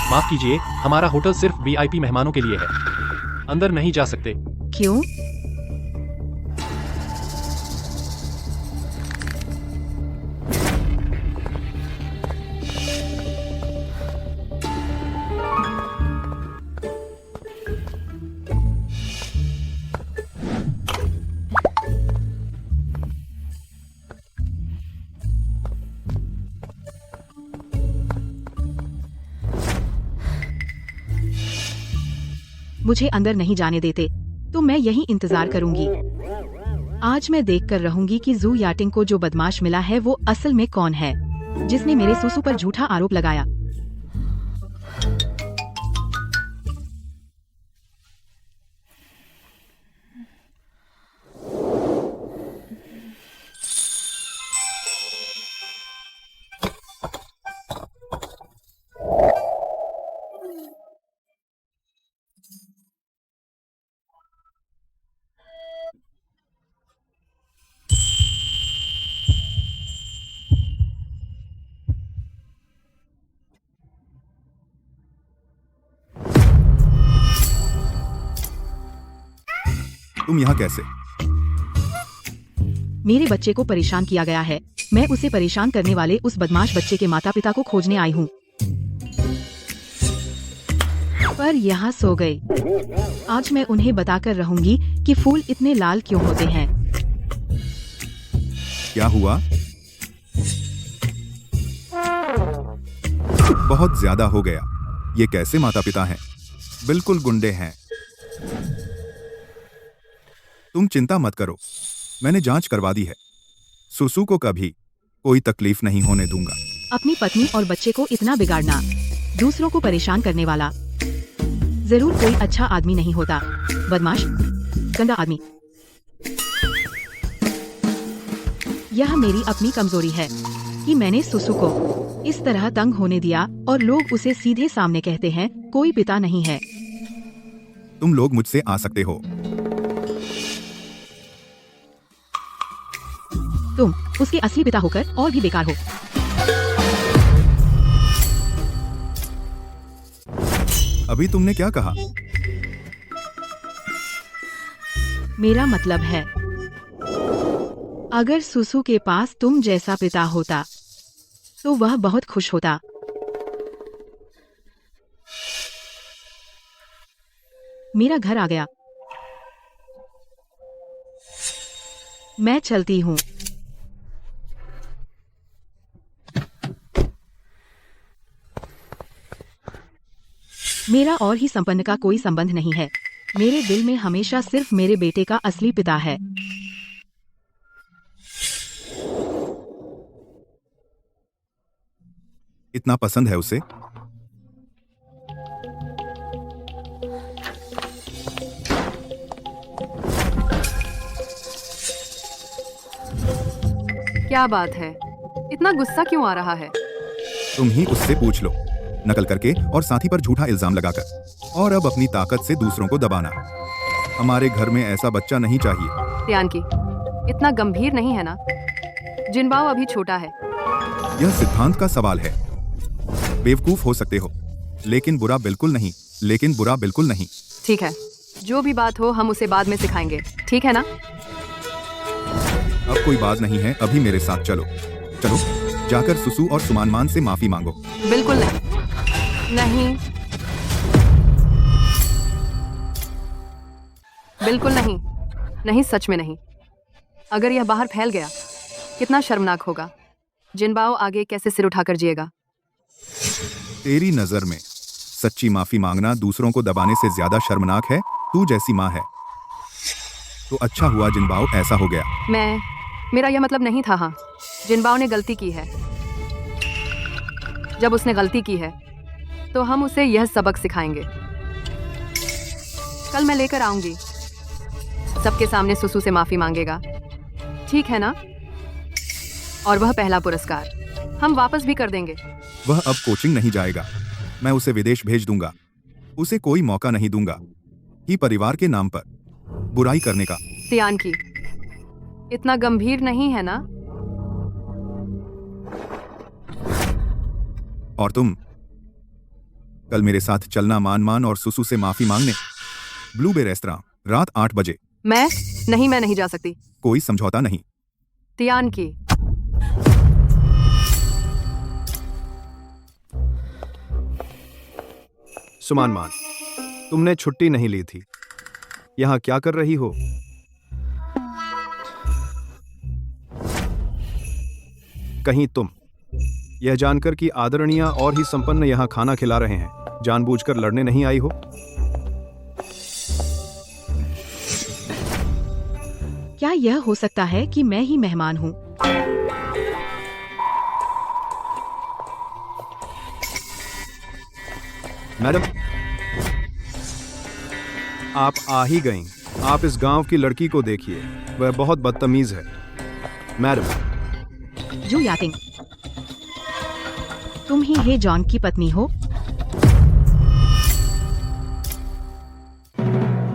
माफ कीजिए, हमारा होटल सिर्फ वीआईपी मेहमानों के लिए है। अंदर नहीं जा सकते। क्यों? मुझे अंदर नहीं जाने देते, तो मैं यही इंतजार करूंगी। आज मैं देख कर रहूंगी कि जू याटिंग को जो बदमाश मिला है वो असल में कौन है, जिसने मेरे सुसु पर झूठा आरोप लगाया। तुम यहाँ कैसे? मेरे बच्चे को परेशान किया गया है। मैं उसे परेशान करने वाले उस बदमाश बच्चे के माता पिता को खोजने आई हूँ, पर यहाँ सो गए। आज मैं उन्हें बताकर रहूंगी कि फूल इतने लाल क्यों होते हैं। क्या हुआ? बहुत ज्यादा हो गया। ये कैसे माता पिता हैं? बिल्कुल गुंडे हैं। तुम चिंता मत करो, मैंने जांच करवा दी है। सुसु को कभी कोई तकलीफ नहीं होने दूंगा। अपनी पत्नी और बच्चे को इतना बिगाड़ना, दूसरों को परेशान करने वाला जरूर कोई अच्छा आदमी नहीं होता। बदमाश, गंदा आदमी। यह मेरी अपनी कमजोरी है कि मैंने सुसु को इस तरह तंग होने दिया और लोग उसे सीधे सामने कहते हैं कोई पिता नहीं है। तुम लोग मुझसे आ सकते हो। तुम उसके असली पिता होकर और भी बेकार हो। अभी तुमने क्या कहा? मेरा मतलब है, अगर सुसु के पास तुम जैसा पिता होता तो वह बहुत खुश होता। मेरा घर आ गया, मैं चलती हूँ। मेरा और ही संपन्न का कोई संबंध नहीं है। मेरे दिल में हमेशा सिर्फ मेरे बेटे का असली पिता है। इतना पसंद है उसे? क्या बात है, इतना गुस्सा क्यों आ रहा है? तुम ही उससे पूछ लो, नकल करके और साथी पर झूठा इल्जाम लगाकर, और अब अपनी ताकत से दूसरों को दबाना। हमारे घर में ऐसा बच्चा नहीं चाहिए। तियानकी, इतना गंभीर नहीं है ना? जिनबाओ अभी छोटा है। यह सिद्धांत का सवाल है। बेवकूफ हो सकते हो, लेकिन बुरा बिल्कुल नहीं। ठीक है, जो भी बात हो हम उसे बाद में सिखाएंगे, ठीक है ना? अब कोई बात नहीं है, अभी मेरे साथ चलो। जाकर सुसु और सुमानमान से माफी मांगो। बिल्कुल नहीं, बिल्कुल नहीं, सच में नहीं। अगर यह बाहर फैल गया कितना शर्मनाक होगा। जिनबाओ आगे कैसे सिर उठाकर जिएगा? तेरी नजर में सच्ची माफी मांगना दूसरों को दबाने से ज्यादा शर्मनाक है? तू जैसी माँ है तो अच्छा हुआ जिनबाओ ऐसा हो गया। मेरा यह मतलब नहीं था। हाँ, जिनबाओ ने गलती की है। जब उसने गलती की है तो हम उसे यह सबक सिखाएंगे। कल मैं लेकर आऊंगी, सबके सामने सुसु से माफी मांगेगा, ठीक है ना? और वह पहला पुरस्कार हम वापस भी कर देंगे। वह अब कोचिंग नहीं जाएगा, मैं उसे विदेश भेज दूंगा। उसे कोई मौका नहीं दूंगा ही परिवार के नाम पर बुराई करने का। तियानकी, इतना गंभीर नहीं है ना? और तुम कल मेरे साथ चलना मान और सुसु से माफी मांगने ब्लू बे रेस्तरां रात 8 बजे। मैं नहीं जा सकती। कोई समझौता नहीं। तियानकी, सुमानमान, तुमने छुट्टी नहीं ली थी, यहाँ क्या कर रही हो? कहीं तुम यह जानकर कि आदरणीय और ही संपन्न यहाँ खाना खिला रहे हैं, जानबूझकर लड़ने नहीं आई हो? यह हो सकता है कि मैं ही मेहमान हूँ? मैडम, आप आ ही गईं। आप इस गांव की लड़की को देखिए, वह बहुत बदतमीज है। मैडम, जू याटिंग, तुम ही हे जॉन की पत्नी हो?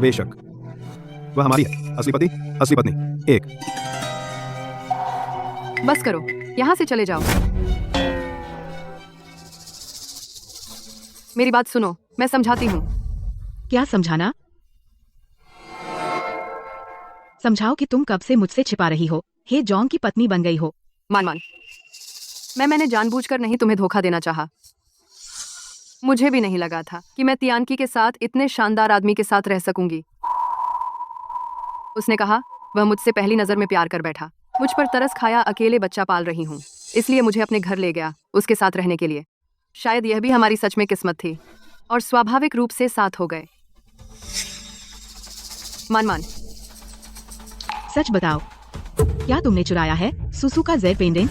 बेशक, वह हमारी है, असली पति, असली पत्नी एक। बस करो, यहाँ से चले जाओ। मेरी बात सुनो, मैं समझाती हूँ। क्या समझाना? समझाओ कि तुम कब से मुझसे छिपा रही हो, हे जॉन की पत्नी बन गई हो। मान मैंने जानबूझकर नहीं तुम्हें धोखा देना चाहा। मुझे भी नहीं लगा था कि मैं तियानकी के साथ इतने शानदार आदमी के साथ रह सकूंगी। उसने कहा, वह मुझसे पहली नजर में प्यार कर बैठा। मुझ पर तरस खाया, अकेले बच्चा पाल रही हूँ, इसलिए मुझे अपने घर ले गया उसके साथ रहने के लिए। शायद यह भी हमारी सच में किस्मत थी और स्वाभाविक रूप से साथ हो गए। मान सच बताओ, क्या तुमने चुराया है सुसु का जेड पेंडेंट?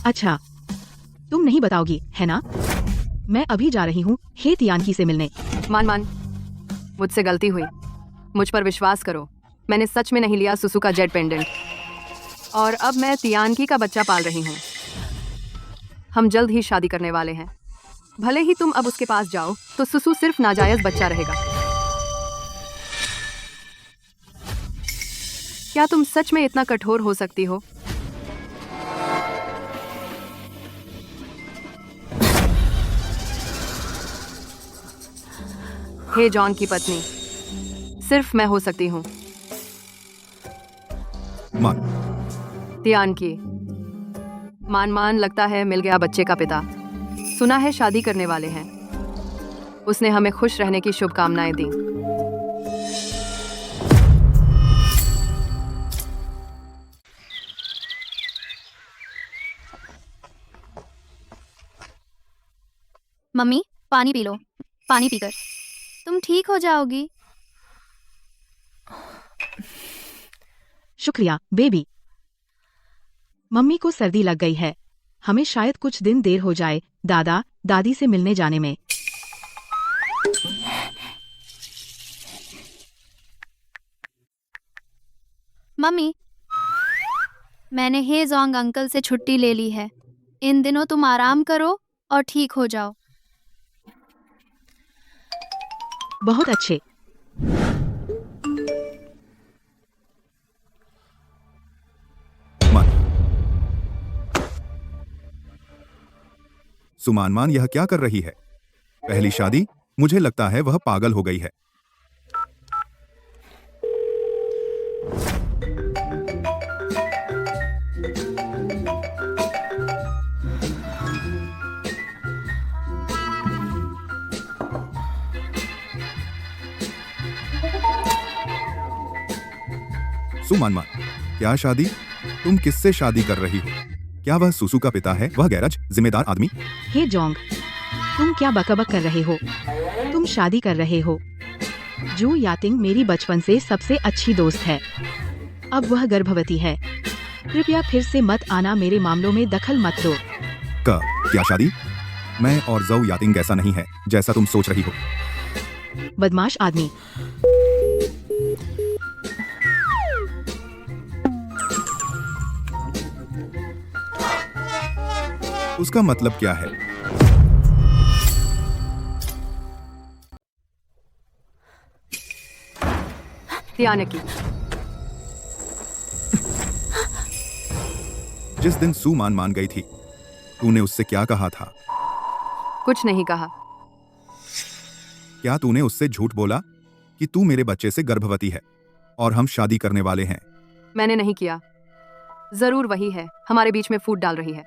अच्छा, तुम नहीं बताओगी, है ना? मैं अभी जा रही हूँ हे तियानकी से मिलने। मान मुझसे गलती हुई, मुझ पर विश्वास करो। मैंने सच में नहीं लिया सुसु का जेड पेंडेंट, और अब मैं तियानकी का बच्चा पाल रही हूँ। हम जल्द ही शादी करने वाले हैं। भले ही तुम अब उसके पास जाओ तो सुसु सिर्फ नाजायज बच्चा रहेगा। क्या तुम सच में इतना कठोर हो सकती हो? हे जॉन की पत्नी, सिर्फ मैं हो सकती हूँ। मान, तियानकी, मान लगता है मिल गया बच्चे का पिता। सुना है शादी करने वाले हैं। उसने हमें खुश रहने की शुभकामनाएं दी। मम्मी, पानी पी लो। पानी पीकर तुम ठीक हो जाओगी। शुक्रिया बेबी। मम्मी को सर्दी लग गई है, हमें शायद कुछ दिन देर हो जाए दादा दादी से मिलने जाने में। मम्मी, मैंने हे जोंग अंकल से छुट्टी ले ली है। इन दिनों तुम आराम करो और ठीक हो जाओ। बहुत अच्छे। मान, सुमान यह क्या कर रही है? पहली शादी? मुझे लगता है वह पागल हो गई है। सुमान, क्या शादी? तुम किससे शादी कर रही हो? क्या वह सुसु का पिता है, वह गैरज जिम्मेदार आदमी? हे जोंग, तुम क्या बकबक कर रहे हो? तुम शादी कर रहे हो। जू याटिंग मेरी बचपन से सबसे अच्छी दोस्त है। अब वह गर्भवती है। कृपया फिर से मत आना, मेरे मामलों में दखल मत दो। क्या शादी? मैं और जऊ याटिंग ऐसा नहीं है जैसा तुम सोच रही हो। बदमाश आदमी। उसका मतलब क्या है? तियानकी, जिस दिन सू मान गई थी, तूने उससे क्या कहा था? कुछ नहीं कहा। क्या तूने उससे झूठ बोला कि तू मेरे बच्चे से गर्भवती है और हम शादी करने वाले हैं? मैंने नहीं किया। जरूर वही है, हमारे बीच में फूट डाल रही है।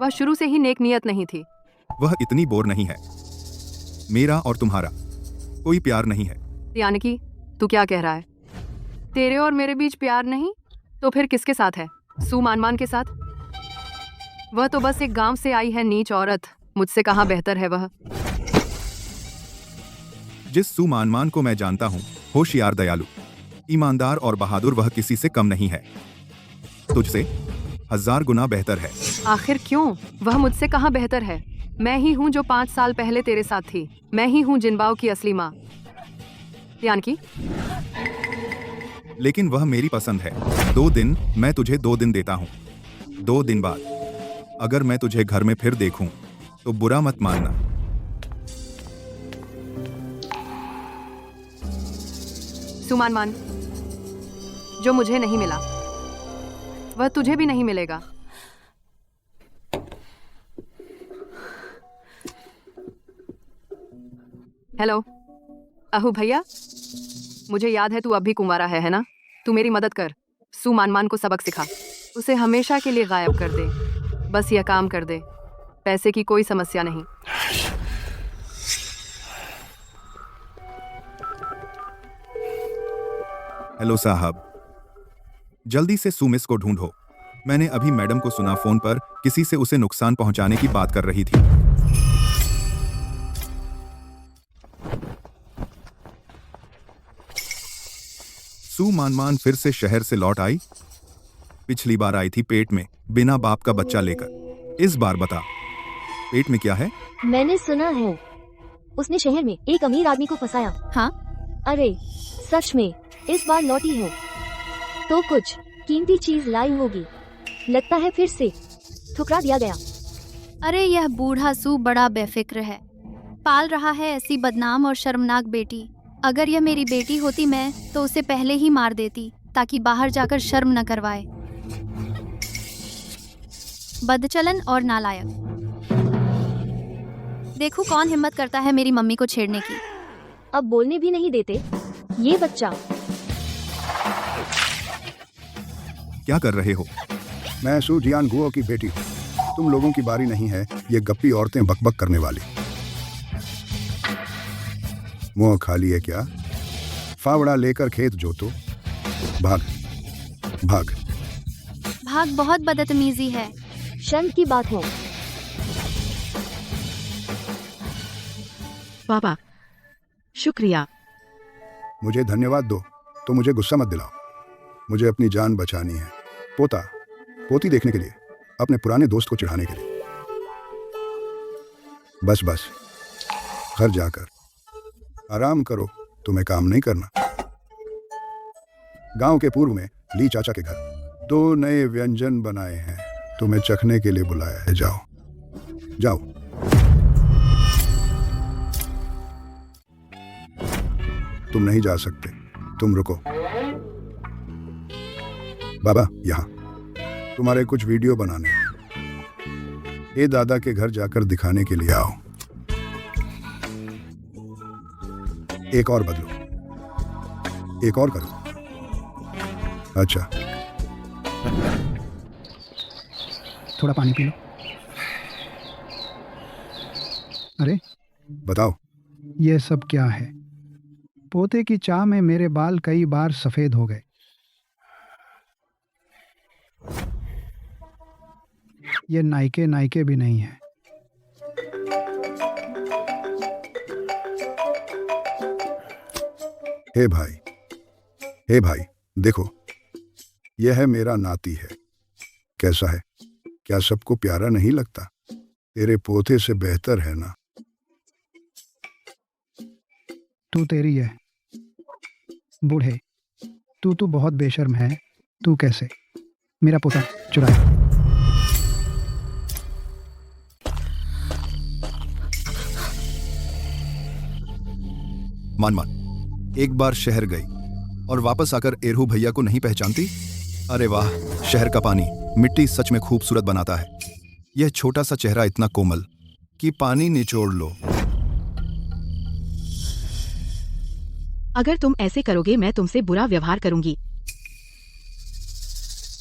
वह शुरू से ही नेक नियत नहीं थी। वह इतनी बोर नहीं है। मेरा और तुम्हारा कोई प्यार नहीं है। तियानकी, तू क्या कह रहा है? तेरे और मेरे बीच प्यार नहीं तो फिर किसके साथ है? सू मान के साथ? वह तो बस एक गांव से आई है नीच औरत। मुझसे कहाँ बेहतर है वह। जिस सू मान को मैं जानता हूँ, होशियार, दयालु, ईमानदार और बहादुर वह किसी से कम नहीं है, तुझसे 1000 गुना बेहतर है। आखिर क्यों? वह मुझसे कहाँ बेहतर है? मैं ही हूँ जो 5 साल पहले तेरे साथ थी। मैं ही हूँ जिनबाओ की असली माँ। यानकी, लेकिन वह मेरी पसंद है। 2 दिन, मैं तुझे 2 दिन देता हूँ। 2 दिन बाद अगर मैं तुझे घर में फिर देखूं तो बुरा मत मानना। सुमान मान, जो मुझे नहीं मिला वह तुझे भी नहीं मिलेगा। हेलो अहू भैया, मुझे याद है तू अब भी कुंवारा है ना? तू मेरी मदद कर। सुमान को सबक सिखा, उसे हमेशा के लिए गायब कर दे। बस यह काम कर दे, पैसे की कोई समस्या नहीं। हेलो साहब, जल्दी से सुमिस को ढूंढो। मैंने अभी मैडम को सुना फोन पर किसी से उसे नुकसान पहुंचाने की बात कर रही थी। सुमान फिर से शहर से लौट आई। पिछली बार आई थी पेट में बिना बाप का बच्चा लेकर। इस बार बता, पेट में क्या है? मैंने सुना है उसने शहर में एक अमीर आदमी को फंसाया। हाँ? अरे सच में इस बार लौटी है तो कुछ कीमती चीज लाई होगी। लगता है फिर से ठुकरा दिया गया। अरे यह बूढ़ा सू बड़ा बेफिक्र है, पाल रहा है ऐसी बदनाम और शर्मनाक बेटी। अगर यह मेरी बेटी होती मैं तो उसे पहले ही मार देती ताकि बाहर जाकर शर्म न करवाए। बदचलन और नालायक। देखो कौन हिम्मत करता है मेरी मम्मी को छेड़ने की। अब बोलने भी नहीं देते ये बच्चा। क्या कर रहे हो? मैं सू जियान गुओ की बेटी हूँ। तुम लोगों की बारी नहीं है ये गप्पी औरतें बकबक करने वाली। मुंह खाली है क्या? फावड़ा लेकर खेत जोतो। भाग भाग। भाग बहुत बदतमीजी है। शर्म की बात है। पापा शुक्रिया। मुझे धन्यवाद दो तो मुझे गुस्सा मत दिलाओ। मुझे अपनी जान बचानी है। पोता पोती देखने के लिए, अपने पुराने दोस्त को चिढ़ाने के लिए। बस बस, घर जाकर आराम करो, तुम्हें काम नहीं करना। गांव के पूर्व में ली चाचा के घर 2 नए व्यंजन बनाए हैं, तुम्हें चखने के लिए बुलाया है। जाओ जाओ। तुम नहीं जा सकते, तुम रुको। बाबा यहाँ तुम्हारे कुछ वीडियो बनाने हैं। ये दादा के घर जाकर दिखाने के लिए आओ। एक और बदलो, एक और करो। अच्छा, थोड़ा पानी पी लो। अरे बताओ। ये सब क्या है? पोते की चाह में मेरे बाल कई बार सफेद हो गए। ये नाइके नाइके भी नहीं है। हे भाई देखो, यह है मेरा नाती है। कैसा है? क्या सबको प्यारा नहीं लगता? तेरे पोते से बेहतर है ना? तू तेरी है बूढ़े। तू बहुत बेशर्म है। तू कैसे मेरा पोता चुराया? मान एक बार शहर गई और वापस आकर एरहू भैया को नहीं पहचानती? अरे वाह, शहर का पानी मिट्टी सच में खूबसूरत बनाता है। यह छोटा सा चेहरा इतना कोमल कि पानी निचोड़ लो। अगर तुम ऐसे करोगे मैं तुमसे बुरा व्यवहार करूंगी।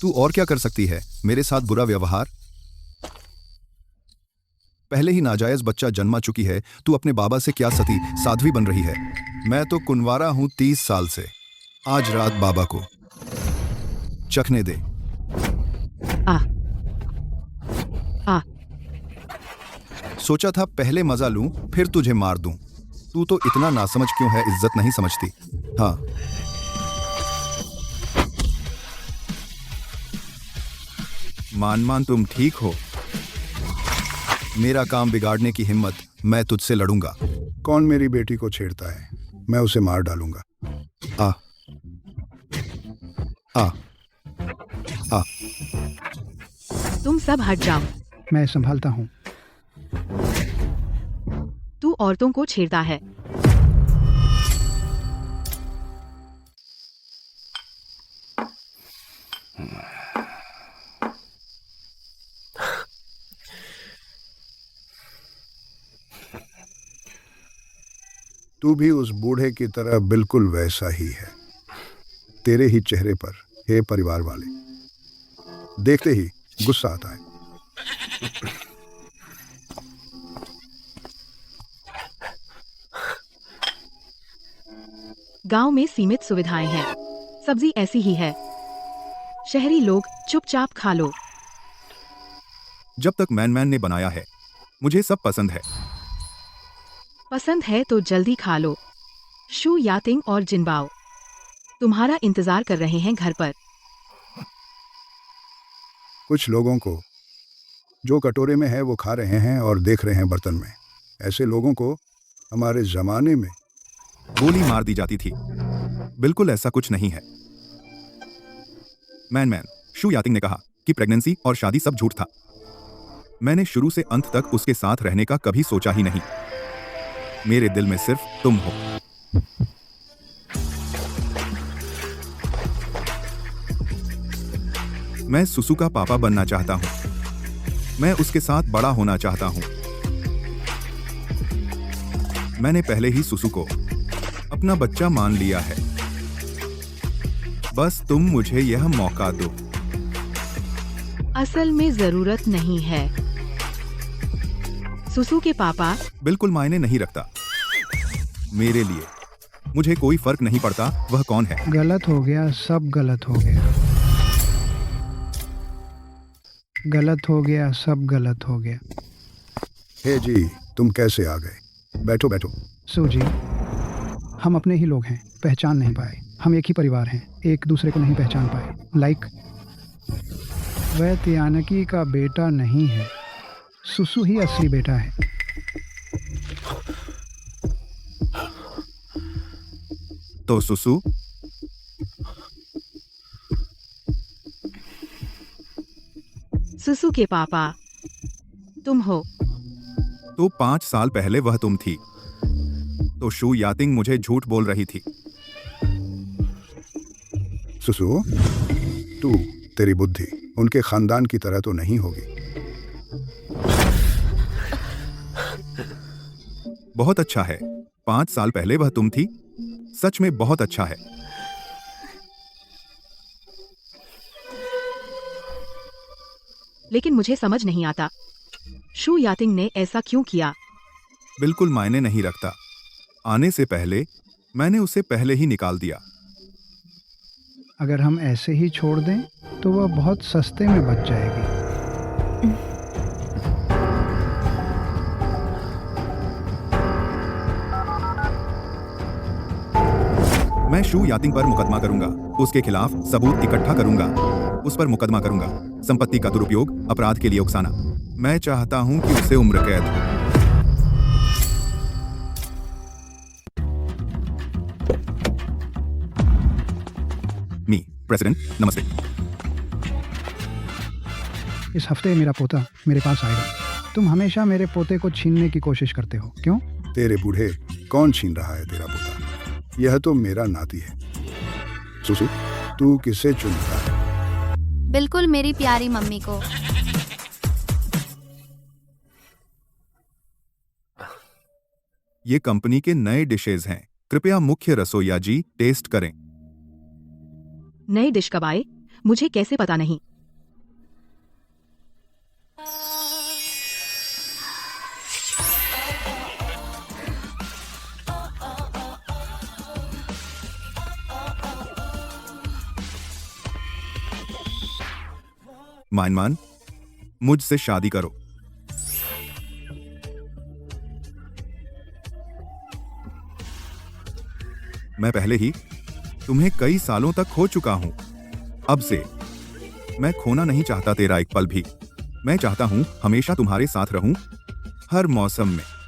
तू और क्या कर सकती है? मेरे साथ बुरा व्यवहार? पहले ही नाजायज बच्चा जन्मा चुकी है, तू अपने बाबा से क्या सती साध्वी बन रही है? मैं तो कुंवारा हूं 30 साल से। आज रात बाबा को चखने दे। आ सोचा था पहले मजा लूं फिर तुझे मार दूं। तू तो इतना नासमझ क्यों है? इज्जत नहीं समझती? हाँ, मान तुम ठीक हो। मेरा काम बिगाड़ने की हिम्मत, मैं तुझसे लड़ूंगा। कौन मेरी बेटी को छेड़ता है? मैं उसे मार डालूंगा। आ आ आ तुम सब हट जाओ। मैं संभालता हूँ। तू औरतों को छेड़ता है। तू भी उस बूढ़े की तरह बिल्कुल वैसा ही है। तेरे ही चेहरे पर, हे परिवार वाले, देखते ही गुस्सा आता है। गांव में सीमित सुविधाएं हैं। सब्जी ऐसी ही है। शहरी लोग चुपचाप खा लो। जब तक मैन ने बनाया है, मुझे सब पसंद है। पसंद है तो जल्दी खा लो। शू यातिंग और जिनबाओ तुम्हारा इंतजार कर रहे हैं घर पर। कुछ लोगों को जो कटोरे में है वो खा रहे हैं और देख रहे हैं बर्तन में। ऐसे लोगों को हमारे जमाने में गोली मार दी जाती थी। बिल्कुल ऐसा कुछ नहीं है। मैन शू यातिंग ने कहा कि प्रेगनेंसी और शादी सब झूठ था। मैंने शुरू से अंत तक उसके साथ रहने का कभी सोचा ही नहीं। मेरे दिल में सिर्फ तुम हो। मैं सुसु का पापा बनना चाहता हूं। मैं उसके साथ बड़ा होना चाहता हूं। मैंने पहले ही सुसु को अपना बच्चा मान लिया है। बस तुम मुझे यह मौका दो। असल में जरूरत नहीं है। सुसु के पापा बिल्कुल मायने नहीं रखता मेरे लिए। मुझे कोई फर्क नहीं पड़ता वह कौन है। गलत हो गया, सब गलत हो गया। गलत हो गया, सब गलत हो गया। हे जी, तुम कैसे आ गए? बैठो बैठो। सूजी, हम अपने ही लोग हैं, पहचान नहीं पाए। हम एक ही परिवार हैं, एक दूसरे को नहीं पहचान पाए। वह तियानकी का बेटा नहीं है। सुसु ही असली बेटा है। तो सुसु सुसु के पापा तुम हो। तो 5 साल पहले वह तुम थी। तो शू यातिंग मुझे झूठ बोल रही थी। सुसु, तेरी बुद्धि उनके खानदान की तरह तो नहीं होगी। बहुत अच्छा है। 5 साल पहले वह तुम थी। सच में बहुत अच्छा है। लेकिन मुझे समझ नहीं आता शू यातिंग ने ऐसा क्यों किया। बिल्कुल मायने नहीं रखता। आने से पहले मैंने उसे पहले ही निकाल दिया। अगर हम ऐसे ही छोड़ दें तो वह बहुत सस्ते में बच जाएगी। मैं शू यातिंग पर मुकदमा करूंगा। उसके खिलाफ सबूत इकट्ठा करूंगा। उस पर मुकदमा करूंगा। संपत्ति का दुरुपयोग, अपराध के लिए उकसाना। मैं चाहता हूं कि उसे उम्र कैद हो। प्रेसिडेंट, नमस्ते। इस हफ्ते मेरा पोता मेरे पास आएगा। तुम हमेशा मेरे पोते को छीनने की कोशिश करते हो, क्यों? तेरे बूढ़े, कौन छीन रहा है तेरा पोता? यह तो मेरा नाती है। सुसु, तू किसे चुनता है? बिल्कुल मेरी प्यारी मम्मी को। ये कंपनी के नए डिशेज हैं। कृपया मुख्य रसोइया जी टेस्ट करें। नए डिश कब आए? मुझे कैसे पता नहीं। मानमान, मुझसे शादी करो। मैं पहले ही तुम्हें कई सालों तक खो चुका हूं। अब से मैं खोना नहीं चाहता तेरा एक पल भी। मैं चाहता हूँ हमेशा तुम्हारे साथ रहूं, हर मौसम में।